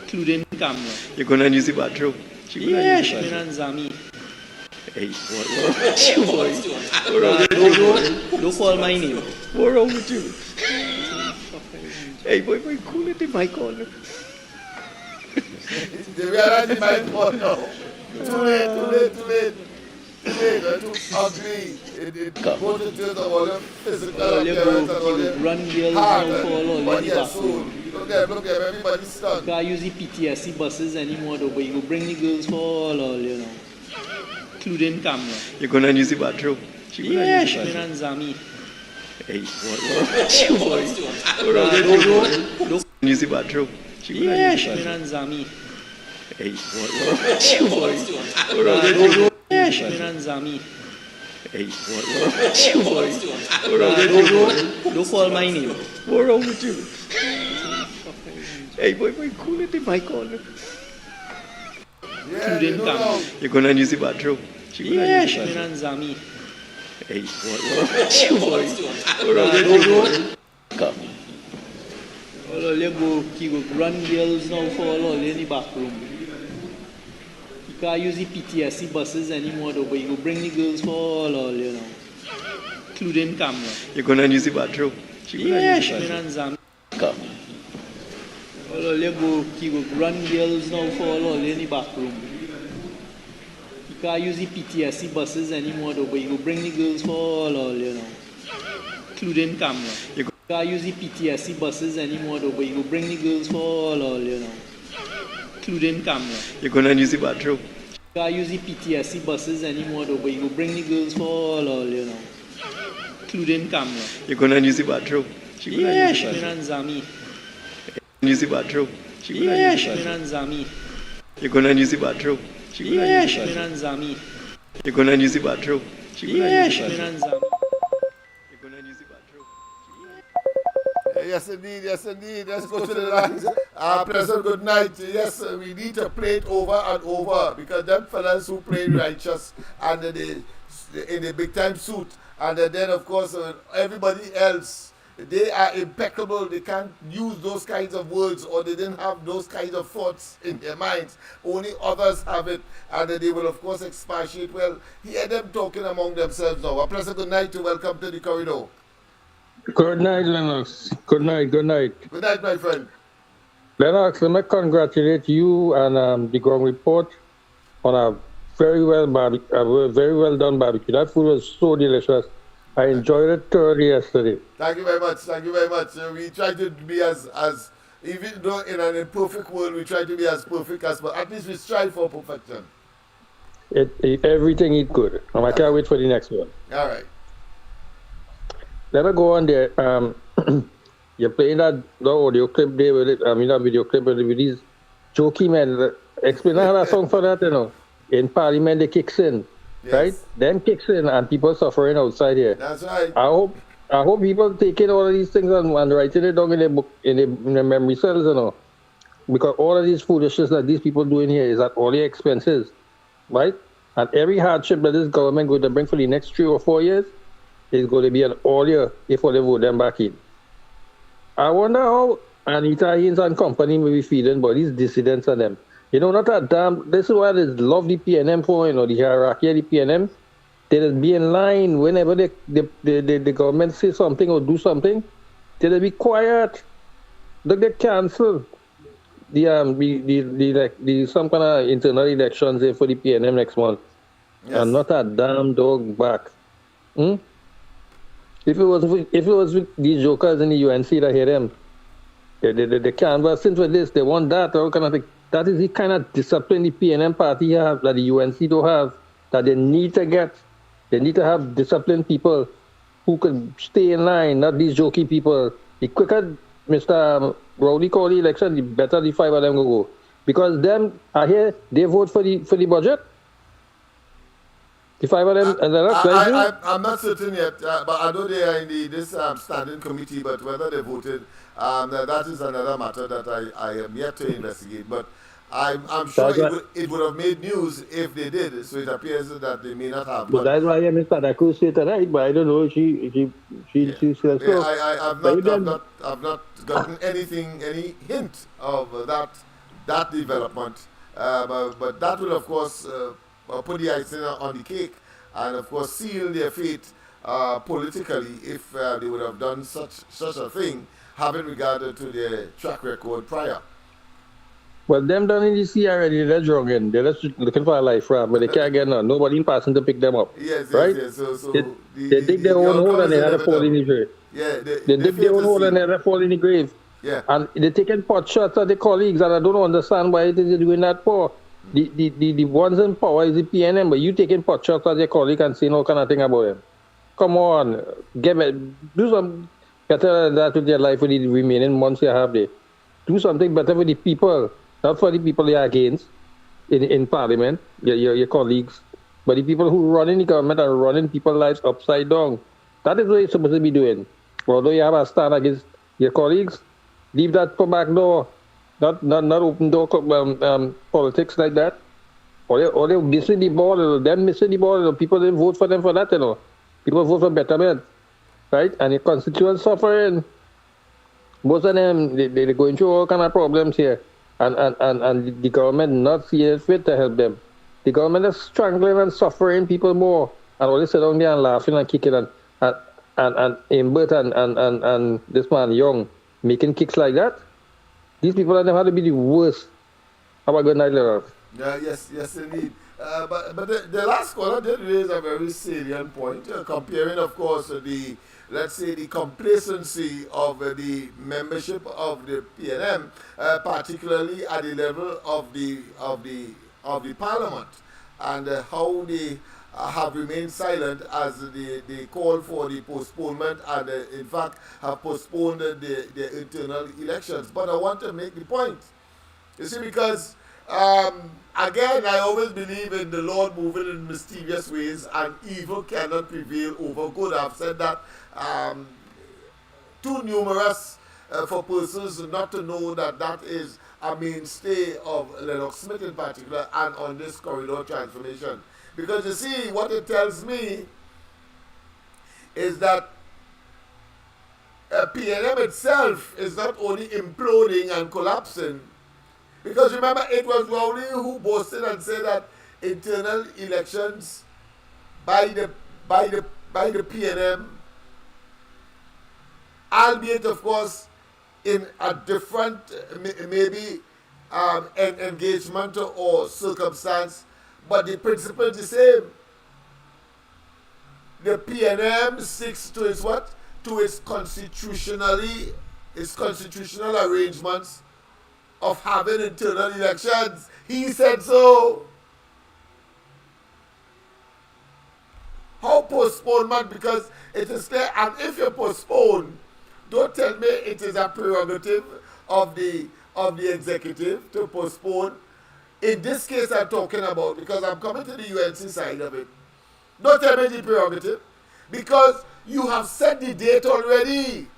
Including camera. You're gonna use the bathroom? Yeah, Shmin and Zami. Hey, what you boy? Don't call my name. What's wrong with you? Hey, boy, cool it, the mic on. They realize the mic on now. Too late. Too ugly. It goes into the all the physical appearance and all the heart and body and soul. Look at everybody's stunned. You can't use the PTSD buses anymore, though, but you go bring the girls for all, you know. Including camera. You're gonna use the bathroom? Yeah, Shmin and Zami. Hey, what you boy? Don't use the bathroom? Yeah, Shmin and Zami. Hey, what you boy? Yeah, Shmin and Zami. Hey, what you boy? Don't call my name. What's wrong with you? Hey, boy, cool it, the mic on. Including camera. You're gonna use the bathroom? Yeah, Shmin and Zami. Hey, what you boy? You go run girls now for all in the back room. You can't use the PTSD buses anymore, though, but you go bring the girls for all, you know. Including camera. You're gonna use the bathroom? Yeah, Shmin and Zami. All you go, run girls now for all in the back room. You can't use the PTSD buses anymore though, but you go bring the girls for all, you know. Including camera. You can't use the PTSD buses anymore though, but you go bring the girls for all, you know. Including camera. You're gonna use the bathroom. You can't use the PTSD buses anymore though, but you go bring the girls for all, you know. Including camera. You're gonna use the bathroom. Yeah, Shmin and Zami. Use the bathroom. Yeah, Shmin and Zami. You're gonna use the bathroom. Yeah, Shmin and Zami. You're gonna use the bathroom. Yeah, Shmin and Zami. Yes, indeed. Yes, indeed. Let's go to the lines. Pleasant good night. Yes, we need to play it over and over because them fellas who play righteous and in the big time suit, and then of course everybody else, they are impeccable. They can't use those kinds of words, or they didn't have those kinds of thoughts in their minds. Only others have it, and they will of course expatiate. Well, hear them talking among themselves now. A pleasant good night to welcome to the corridor. Good night, Lennox. Good night, good night. Good night, my friend. Lennox, let me congratulate you and the Ground Report on a very well done barbecue. That food was so delicious. I enjoyed it thoroughly yesterday. Thank you very much. Thank you very much. We try to be as even though in an imperfect world, we try to be as perfect as possible. At least we strive for perfection. Everything is good. And I can't wait for the next one. All right. Let me go on there. You're playing that audio clip there with it. I mean, that video clip with these jokey men. Explain how that song for that, you know. In Parliament, they kicks in, yes. Right? Them kicks in, and people suffering outside here. That's right. I hope people taking all of these things and writing it down in their book, in their memory cells, you know. Because all of these foolishness that these people doing here is at all the expenses, right? And every hardship that this government going to bring for the next 3 or 4 years is going to be an all year before they vote them back in. I wonder how Anita Haynes and company may be feeling about these dissidents and them. You know, not that damn. This is why they love the PNM for, you know, the hierarchy of the PNM. They just be in line whenever the government say something or do something. They just be quiet. They get cancelled. The some kind of internal elections for the PNM next month. Yes. And not a damn dog back. If it was with these jokers in the UNC that hear them, the canvassing for this, they want that, all kind of thing. That is the kind of discipline the PNM party have that the UNC don't have, that they need to get. They need to have disciplined people who can stay in line, not these jokey people. The quicker Mr. Rowley call the election, the better the 5 of them go. Because them are here, they vote for the budget. The 5 of them, I'm not certain yet, but I know they are in this standing committee, but whether they voted, that is another matter that I am yet to investigate. But I'm sure it would have made news if they did, so it appears that they may not have. But that's why Mr. Daku said tonight, but I don't know, she said so. I've not gotten any hint of that development, but that will, of course, put the icing on the cake and of course seal their fate politically if they would have done such a thing, having regard to their track record prior. Well, them done in the sea already, they're drunken. They're just looking for a life, right? But they can't get none. Nobody in passing to pick them up. Yes, right? Yes. So they dig their own hole and they had to fall in the grave. Yeah, they dig their own hole and they had to fall in the grave. Yeah. And they're taking pot shots at their colleagues, and I don't understand why it is they're doing that for. The ones in power is the PNM, but you taking pot shots at your colleague and saying all kind of thing about them. Come on, do some better than that with your life for the remaining months you have there. Do something better for the people, not for the people you are against in Parliament, your colleagues, but the people who run in the government are running people's lives upside down. That is what you're supposed to be doing. Although you have a stand against your colleagues, leave that for back door. Not open door politics like that. Or they missing the ball, them missing the ball. People didn't vote for them for that, you know. People vote for betterment, right? And the constituents suffering. Most of them, they're going through all kind of problems here. And the government not seeing fit to help them. The government is strangling and suffering people more. And all they sit down there and laughing and kicking and Imbert and this man Young making kicks like that. These people have had to be the worst. Have a good night, Lennox. Yeah, yes, indeed. But the last caller did raise a very salient point, comparing, of course, let's say the complacency of the membership of the PNM, particularly at the level of the Parliament, and how they have remained silent as they call for the postponement and in fact have postponed the internal elections. But I want to make the point. You see, because again, I always believe in the Lord moving in mysterious ways, and evil cannot prevail over good. I've said that too numerous for persons not to know that that is a mainstay of Lennox Smith in particular and on this corridor transformation. Because you see, what it tells me is that PNM itself is not only imploding and collapsing, because remember, it was Rowley who boasted and said that internal elections by the PNM, albeit of course in a different maybe engagement or circumstance, but the principle is the same. The PNM sticks to its what? To its constitutional arrangements of having internal elections. He said so. How postponement? Because it is clear, and if you postpone, don't tell me it is a prerogative of the executive to postpone. In this case I'm talking about, because I'm coming to the UNC side of it. Don't tell me the prerogative, because you have set the date already.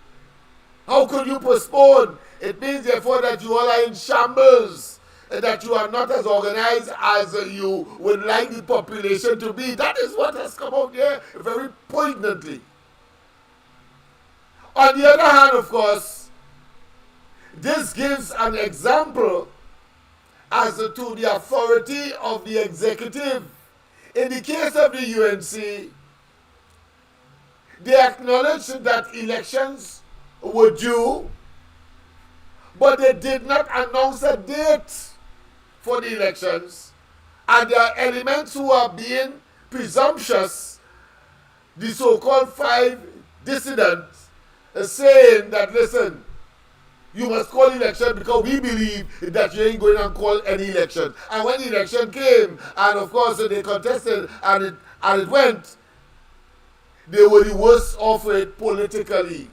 How could you postpone? It means therefore that you all are in shambles, that you are not as organized as you would like the population to be. That is what has come out there very poignantly. On the other hand, of course, this gives an example as to the authority of the executive. In the case of the UNC, they acknowledged that elections were due, but they did not announce a date for the elections. And there are elements who are being presumptuous, the so-called 5 dissidents, saying that, listen, you must call election because we believe that you ain't going to call any election. And when the election came, and of course they contested, and it went, they were the worst off it politically.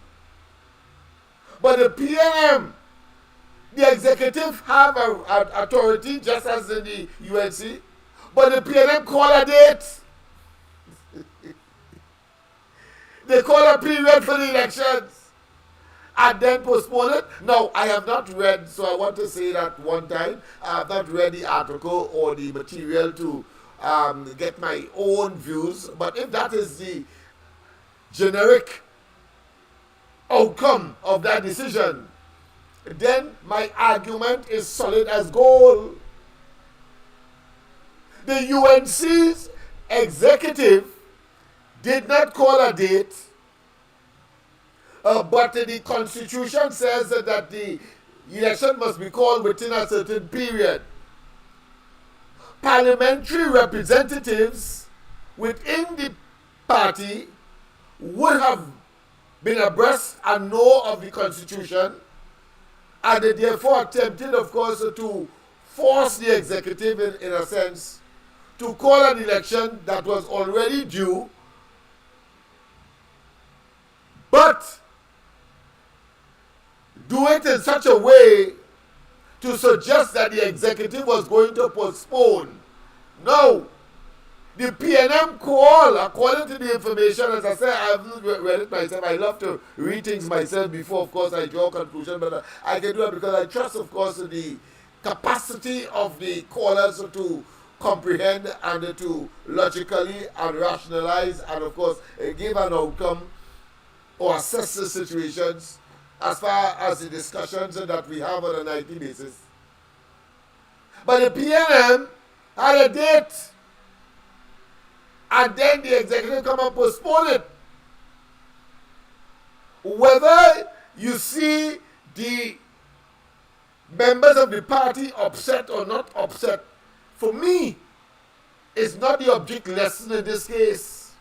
But the PNM, the executive have an authority just as in the UNC, but the PNM call a date. They call a period for the elections and then postpone it. Now, I have not read, so I want to say that one time, I have not read the article or the material to get my own views, but if that is the generic outcome of that decision, then my argument is solid as gold. The UNC's executive did not call a date, but the Constitution says that the election must be called within a certain period. Parliamentary representatives within the party would have been abreast and know of the Constitution, and they therefore attempted, of course, to force the executive, in a sense, to call an election that was already due, but do it in such a way to suggest that the executive was going to postpone. No. The PNM call, according to the information, as I said, I haven't read it myself. I love to read things myself before, of course, I draw a conclusion, but I can do it because I trust, of course, the capacity of the callers to comprehend and to logically and rationalize and, of course, give an outcome or assess the situations as far as the discussions that we have on a nightly basis. But the PNM had a date, and then the executive come and postpone it. Whether you see the members of the party upset or not upset, for me, is not the object lesson in this case.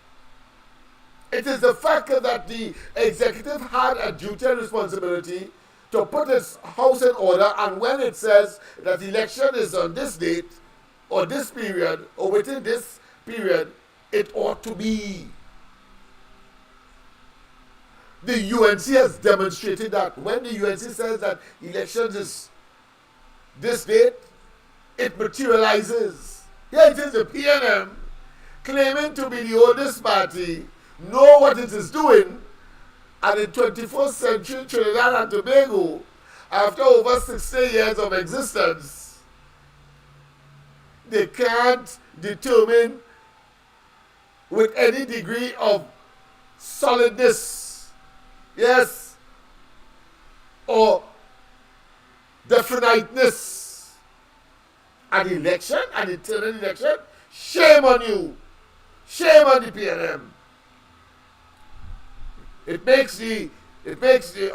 It is the fact that the executive had a duty and responsibility to put its house in order, and when it says that the election is on this date, or this period, or within this period, it ought to be. The UNC has demonstrated that when the UNC says that elections is this date, it materializes. Here it is the PNM claiming to be the oldest party, know what it is doing, and in 21st century Trinidad and Tobago, after over 60 years of existence, they can't determine with any degree of solidness, yes, or definiteness, an election, an internal election. Shame on you. Shame on the PNM. It makes the,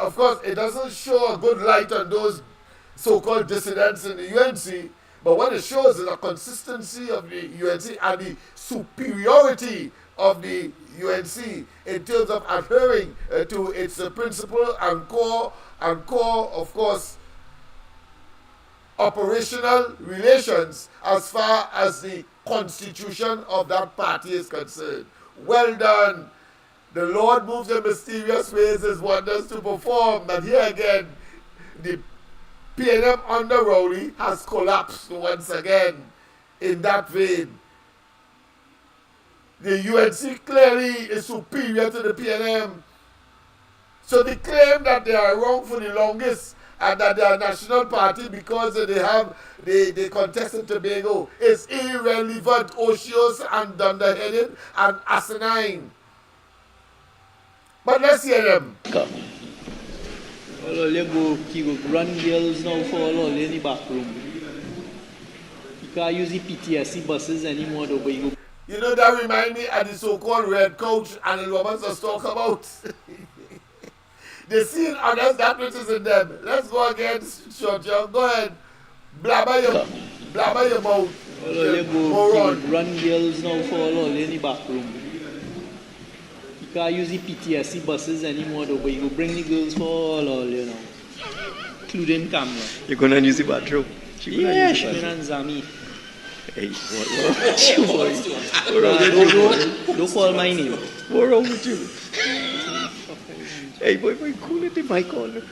of course, it doesn't show a good light on those so-called dissidents in the UNC, but what it shows is a consistency of the UNC and the superiority of the UNC in terms of adhering to its principle and core, of course, operational relations as far as the constitution of that party is concerned. Well done. The Lord moves in mysterious ways, his wonders to perform. And here again, the PNM under Rowley has collapsed once again in that vein. The UNC clearly is superior to the PNM. So the claim that they are wrong for the longest and that they are a national party because they contest in Tobago is irrelevant, ocious and dunderheaded and asinine. But let's hear them. Well, you go run girls now for all in the back room. You can't use the PTSD buses anymore though, but you go. You know, that remind me of the so-called red coach and the Romans was talk about. They see others that which is in them. Let's go again, Short John. Go ahead. Blabber your mouth. Well, you go run girls now for all in the back room. You can't use the PTSD buses anymore though, but you go bring the girls for all, you know. Including camera. You're gonna use the bathroom? Yeah, Shmin and Zami. Hey, what you boy? Don't call my name. What's wrong with you? Hey, boy, cool it in my corner.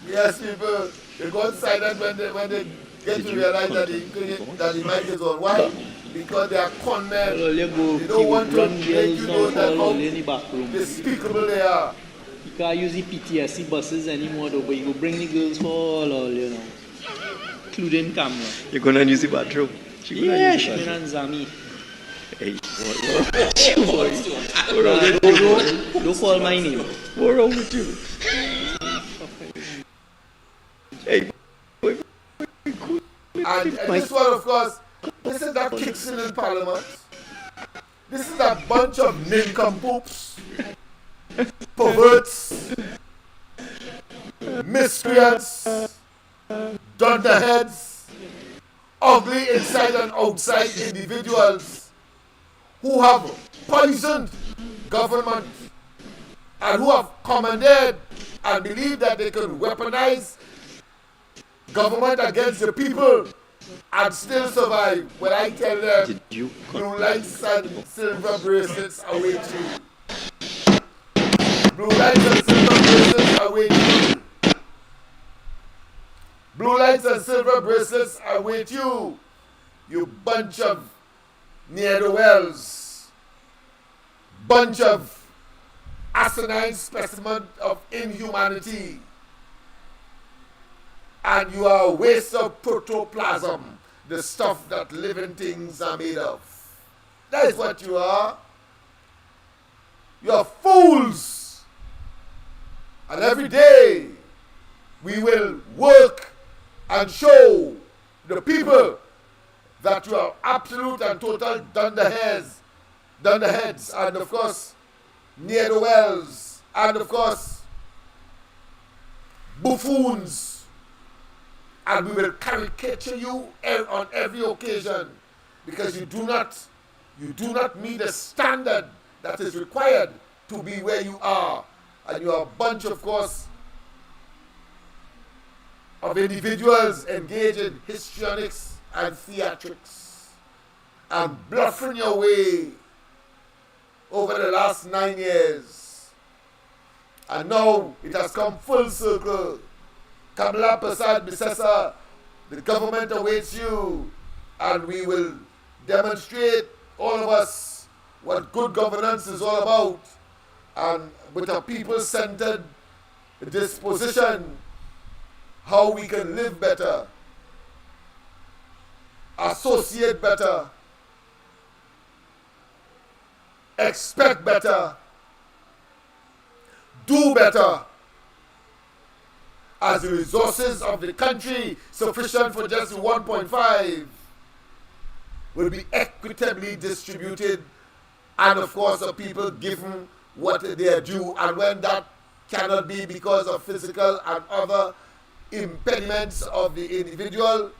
Yes, people, they go silent when they get to realize that the mic is on. Why? Because they are con men. They don't want to make you know that how despicable they are. You can't use the PTSD buses anymore though, but you go bring the girls for all, you know. Including camera. You're gonna use the bathroom? Yeah, Shmin and Zami. Hey, what you boy? Don't call my name. What's wrong with you? Hey, boy, cool. And this one, of course, this is that kicks in Parliament. This is a bunch of nincompoops, perverts, miscreants, dunderheads, ugly inside and outside individuals who have poisoned government and who have commandeered and believe that they can weaponize government against the people and still survive. When I tell them, blue lights and silver bracelets await you. Blue lights and silver bracelets await you. Blue lights and silver bracelets await you. You bunch of ne'er-do-wells. Bunch of asinine specimen of inhumanity. And you are a waste of protoplasm, the stuff that living things are made of. That is what you are. You are fools. And every day we will work and show the people that you are absolute and total dunderheads, and of course, near the wells, and of course, buffoons, and we will caricature you on every occasion because you do not meet the standard that is required to be where you are, and you are a bunch, of course, of individuals engaged in histrionics and theatrics and bluffing your way over the last 9 years. And now it has come full circle. Kamala Prasad Bisesa, the government awaits you, and we will demonstrate, all of us, what good governance is all about, and with a people-centered disposition, how we can live better, associate better, expect better, do better, as the resources of the country, sufficient for just 1.5, will be equitably distributed, and of course the people given what they are due. And when that cannot be because of physical and other impediments of the individual,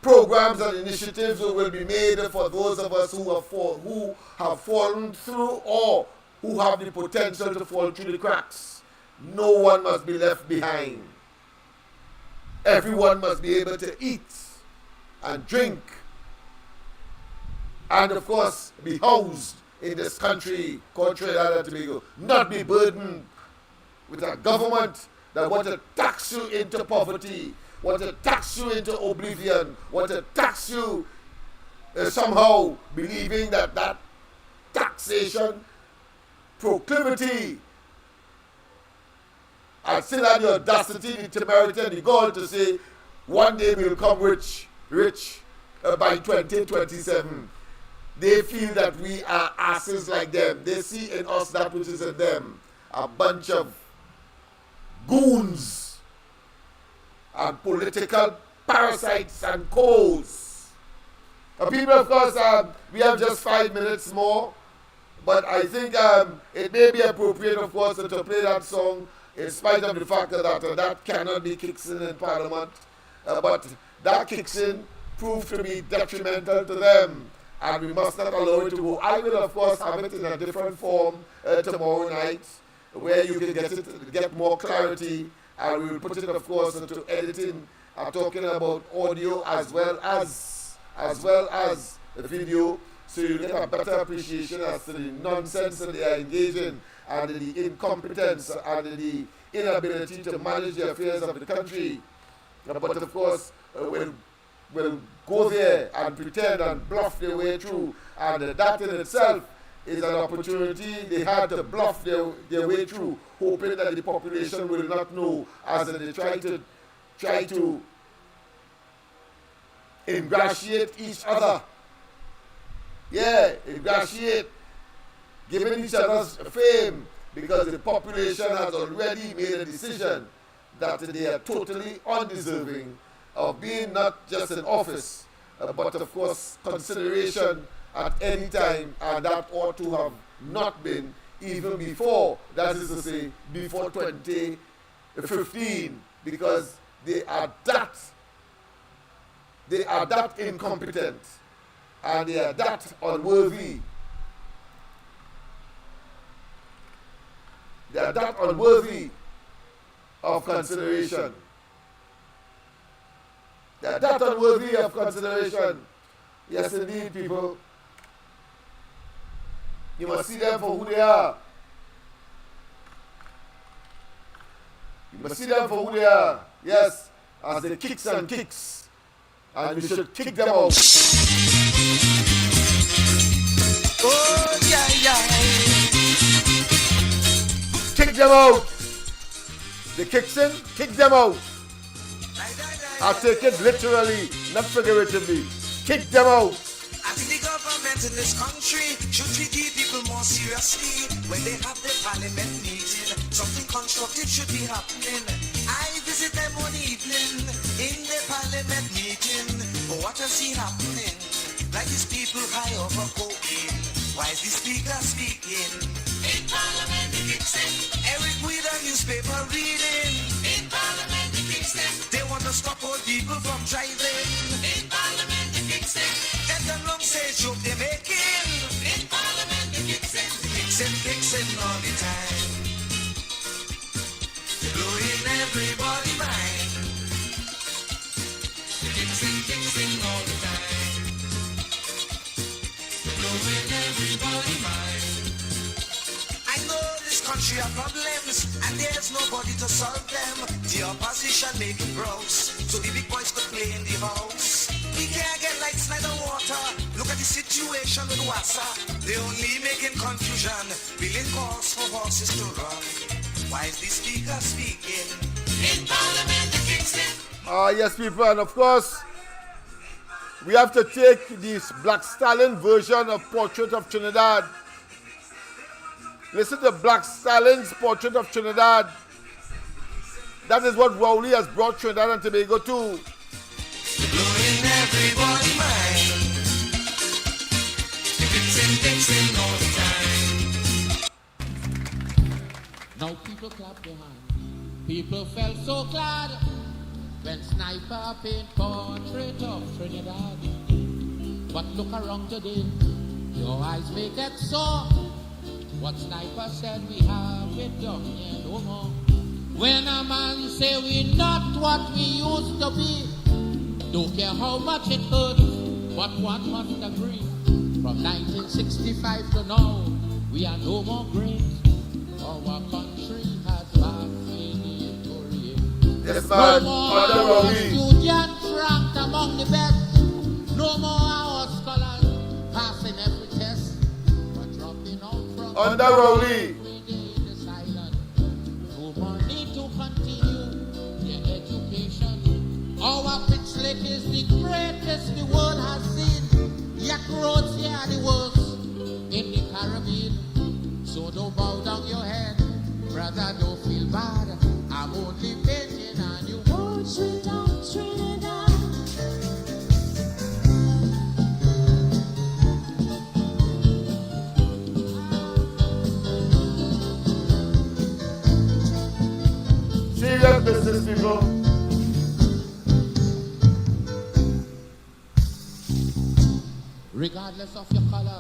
programs and initiatives will be made for those of us who have fallen through or who have the potential to fall through the cracks. No one must be left behind. Everyone must be able to eat and drink and of course be housed in this country called Trinidad and Tobago, not be burdened with a government that want to tax you into poverty, want to tax you into oblivion, want to tax you somehow believing that taxation proclivity and still have the audacity, the temerity, and the gall to say one day we will come rich by 2027. They feel that we are asses like them. They see in us that which is in them. A bunch of goons and political parasites and coals. People, of course, we have just 5 minutes more, but I think it may be appropriate, of course, to play that song in spite of the fact that cannot be kicked in Parliament. But that kicks in proved to be detrimental to them, and we must not allow it to go. I will, of course, have it in a different form tomorrow night, where you can get more clarity, and we will put it, of course, into editing, talking about audio as well as the video, so you get a better appreciation as to the nonsense that they are engaged in, and the incompetence and the inability to manage the affairs of the country. But of course, will go there and pretend and bluff their way through, and that in itself is an opportunity they had to bluff their way through, hoping that the population will not know, as they try to ingratiate each other. Yeah, ingratiate, giving each other's fame, because the population has already made a decision that they are totally undeserving of being not just in office, but of course consideration at any time, and that ought to have not been even before, that is to say, before 2015, because they are that incompetent, and they are that unworthy. They are that unworthy of consideration. They are that unworthy of consideration. Yes, indeed, people. You must see them for who they are. You must see them for who they are. Yes, as they kicks and kicks. And we should kick them out. Oh, yeah. Kick them out. The kicks in, kick them out. I'll take it literally, not figuratively. Kick them out. I think the government in this country should treat the people more seriously. When they have their parliament meeting, something constructive should be happening. I visit them one evening in the parliament meeting. what I see happening? Like these people high over cocaine. Why is the speaker speaking? In Parliament in Kingston. Eric with a newspaper reading. In Parliament in Kingston. They want to stop old people from driving. In Parliament in Kingston. Get them long say joke they making. In Parliament in Kingston. Kingston all the time. They're blowing everybody mind. Kingston all the time. They're blowing everybody mind. I know this country have problems and there's nobody to solve them. The opposition make it gross so the big boys could play in the house. We can't get lights, neither water. Look at the situation with Wassa. They only making confusion, billing calls for horses to run. Why is the speaker speaking? In Parliament in Kingston. Yes, people, and of course, we have to take this Black Stallion version of Portrait of Trinidad. Listen to Black Stallion's Portrait of Trinidad. That is what Rowley has brought Trinidad and Tobago to. Blowing everybody mind. Kingston all the time. Now people clap their hands. People felt so glad when Sniper paint Portrait of Trinidad. But look around today, your eyes may get sore. What Sniper said we have it done here no more. When a man say we not what we used to be, don't care how much it hurts, but one must agree. From 1965 to now, we are no more great. Our country has vast in Yes, no man. more our students ranked among the best. No more our scholars passing every test. But dropping out from Under Rowley. No more need to continue their education. Our pitch lake is the greatest the world has seen. Yak roads here are the worst in the Caribbean. So don't bow down your head, brother, don't feel bad. I'm only painting a new portrait of Trinidad. Serious business, people. Regardless of your color,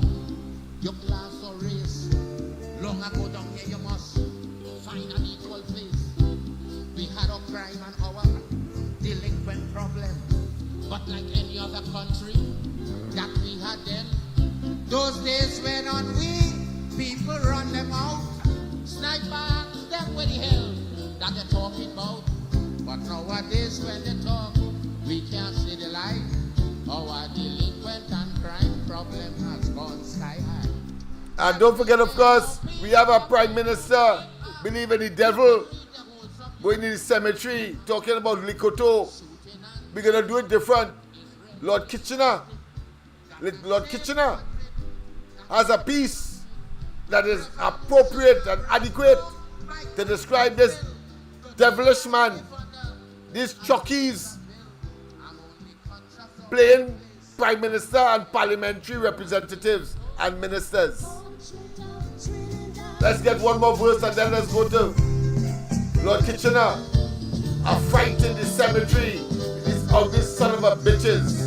your class or race, long ago down here you must find an equal place. We had our crime and our delinquent problem, but like any other country that we had then, those days went on people run them out. Sniper asked them where the hell that they're talking about. But nowadays when they talk, we can't see the light. Our delinquent and crime problem has gone sky high. And don't forget, of course, we have a Prime Minister believe in the devil, going to the cemetery, talking about Likoto. We're going to do it different. Lord Kitchener has a piece that is appropriate and adequate to describe this devilish man, these chockies playing Prime Minister and parliamentary representatives and ministers. Let's get one more verse and then let's go to Lord Kitchener. A fight in the cemetery. These ugly son of a bitches.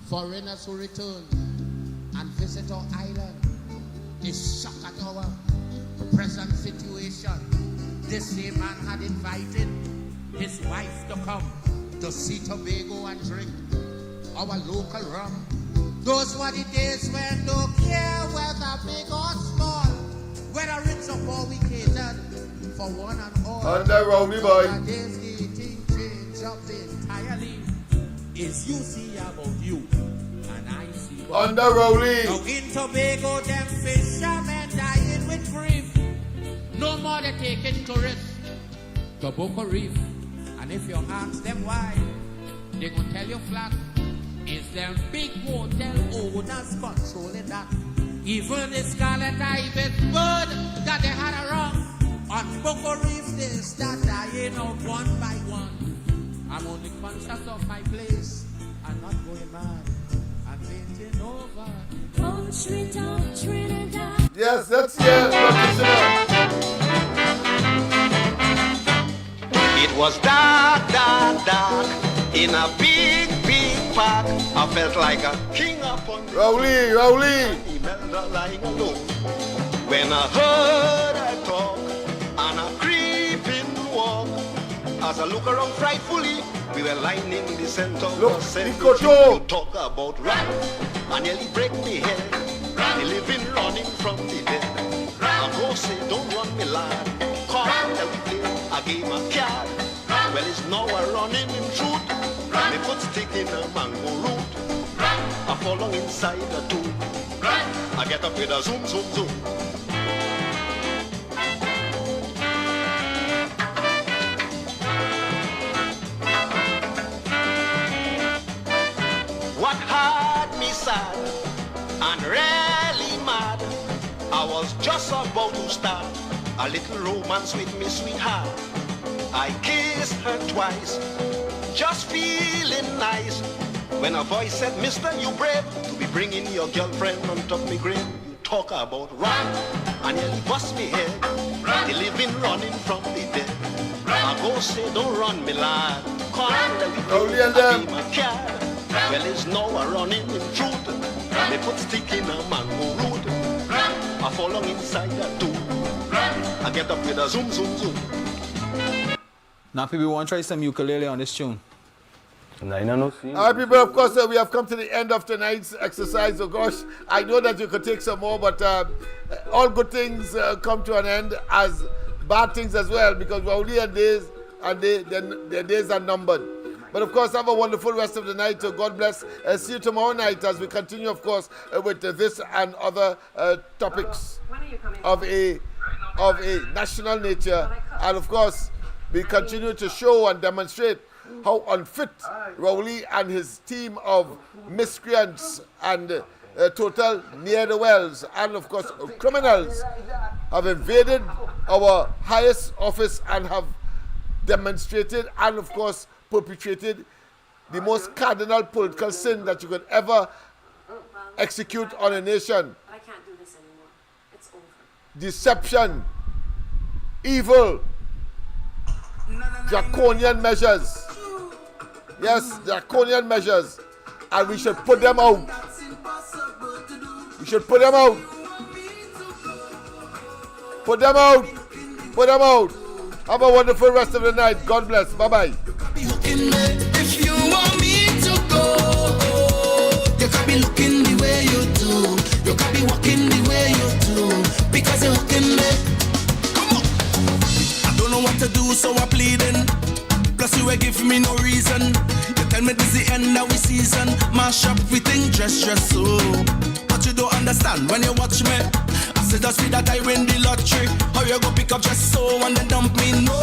Foreigners who return and visit our island is shocked at our present situation. This same man had invited his wife to come to see Tobago and drink our local rum. Those were the days when no care whether big or small, whether rich or poor, we catered for one and all. Under Rowley boy. Nowadays the thing changed up entirely. Is you see about you and I see about Under Rowley. Now in Tobago, them fishermen dying with grief. No more they taking tourists to Boca Reef. And if you ask them why, they gonna tell you flat. It's them big hotel owners controlling that. Even the scarlet ibis bird that they had a wrong. On Boko Reef they start dying out one by one. I'm only conscious of my place. I'm not going mad. I'm painting over. On the street of Trinidad. Yes, that's it. It was dark, dark, dark. In a big, big park, I felt like a king upon the Rowley. Imelda lying alone. When I heard her talk and a creeping walk, as I look around frightfully, we were lining the center of the cemetery. You talk about rat, and nearly break me head. The living running from the dead. I go say, don't run me lad. Come tell we play a game of card. Well, it's now a running in truth. Me put stick in a mango root. I fall along inside the tomb. I get up with a zoom, zoom, zoom. What had me sad and really mad, I was just about to start a little romance with me sweetheart. I kissed her twice, just feeling nice, when a voice said, Mister, you brave to be bringing your girlfriend on top me grave. You talk about run, and nearly bust me head. The living running from the dead. I go say, don't run me lad. Come let me go, I be my cat. Well, it's now a running in truth. They put stick in a mango root. I fall along inside that tomb. I get up with a zoom, zoom, zoom. Now people want to try some ukulele on this tune. All right, people, of course, we have come to the end of tonight's exercise. Oh, gosh, I know that you could take some more, but all good things come to an end, as bad things as well, because we're only at days, and their days are numbered. But, of course, have a wonderful rest of the night. God bless. See you tomorrow night as we continue, of course, with this and other topics of a national nature. And, of course, we continue to show and demonstrate how unfit Rowley and his team of miscreants and total ne'er-do-wells and, of course, criminals have invaded our highest office and have demonstrated and, of course, perpetrated the most cardinal political sin that you could ever execute on a nation. I can't do this anymore. It's over. Deception, evil, draconian measures. Yes, draconian measures. And we should put them out. We should put them out. Put them out. Put them out. Have a wonderful rest of the night. God bless. Bye-bye. If you want me to go, you can be looking the way you do. You can be walking the way you do. Because you're hooking me. Come on. I don't know what to do, so I'm pleading. Plus you will give me no reason. You tell me this is the end of the season. Mash up everything, dress so. But you don't understand when you watch me. I said just see that I win the lottery. How you go pick up just so and then dump me? No,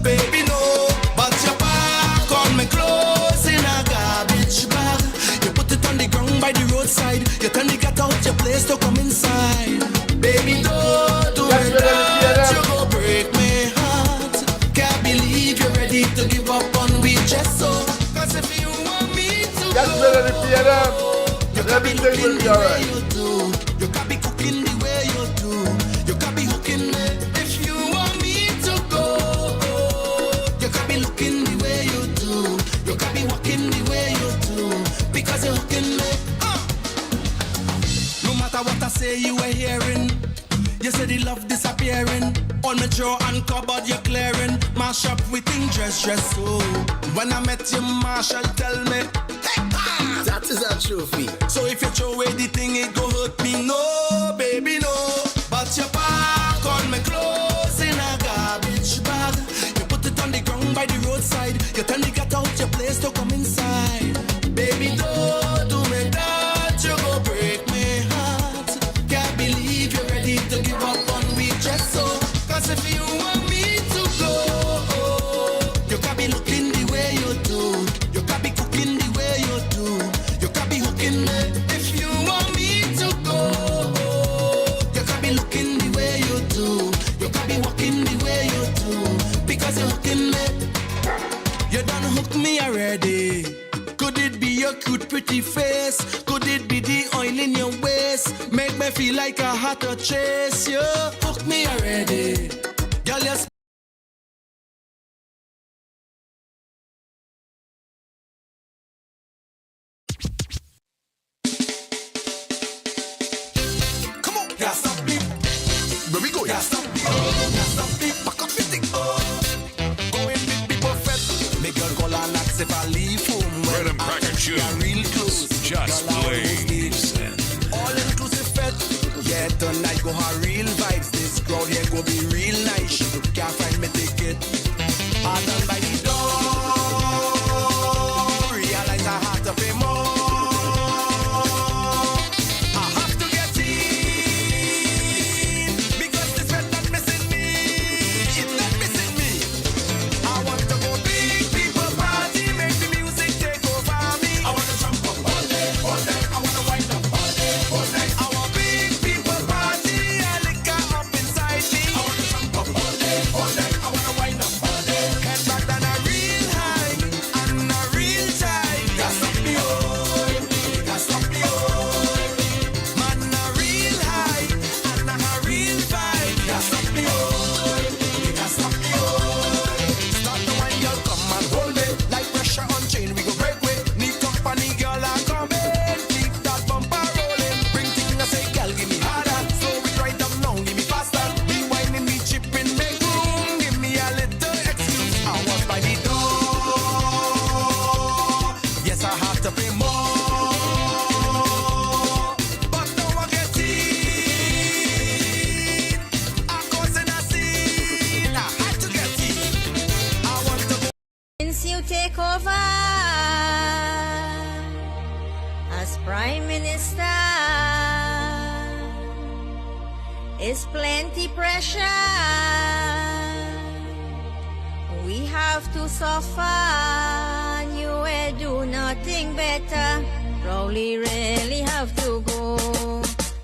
baby, no. But your back on me clothes in a garbage bag. You put it on the ground by the roadside. You tell me get out your place to come inside. Baby, don't do it that. You go break me heart. Can't believe you're ready to give up on me just so. Cause if you want me to go, you can be looking the way you do. You can be cooking the way you do. You can be hooking me. If you want me to go, you can be looking the way you do. You can be walking the way you do. Because you're hooking me. No matter what I say, you are hearing. You say the love disappearing. On my drawer and cupboard you're clearing. Mash up everything, dress so. When I met you, Marshall tell me, that is a trophy. So if you throw away the thing, it go hurt me. No, baby, no. But you pack on my clothes in a garbage bag. You put it on the ground by the roadside. You tell me get out your place to come inside. Baby, don't do me that. You go break me heart. Can't believe you're ready to give up on me just so. Cause if you want me to go, you can be looking the way you do. You can be cooking the way you do. You can be hooking me. If you want me to go, ready? Could it be your cute pretty face? Could it be the oil in your waist? Make me feel like I had to chase you. Hook me already. Girl, you Where we go? Back up your thing. Going big, be perfect. Make girl call and ask if I leave home. Rhythm cracking shoes. Real close. Just blaze. All inclusive fed. Yeah, tonight go her real vibes. This crowd here go be real nice. Can't find me ticket. I done by the door. Realize I have to pay more. Since you take over as Prime Minister, it's plenty pressure. We have to suffer, and you will do nothing better. Probably really have to go.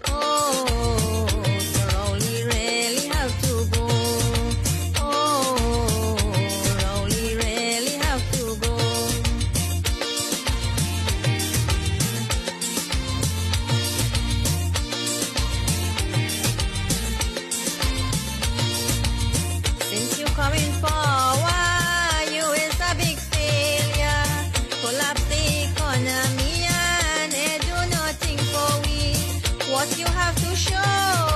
Oh, so Rowley really have to go. Oh, Rowley really have to go. Since you come in power, you is a big failure. Collapse the economy and they do nothing for we. What you have to show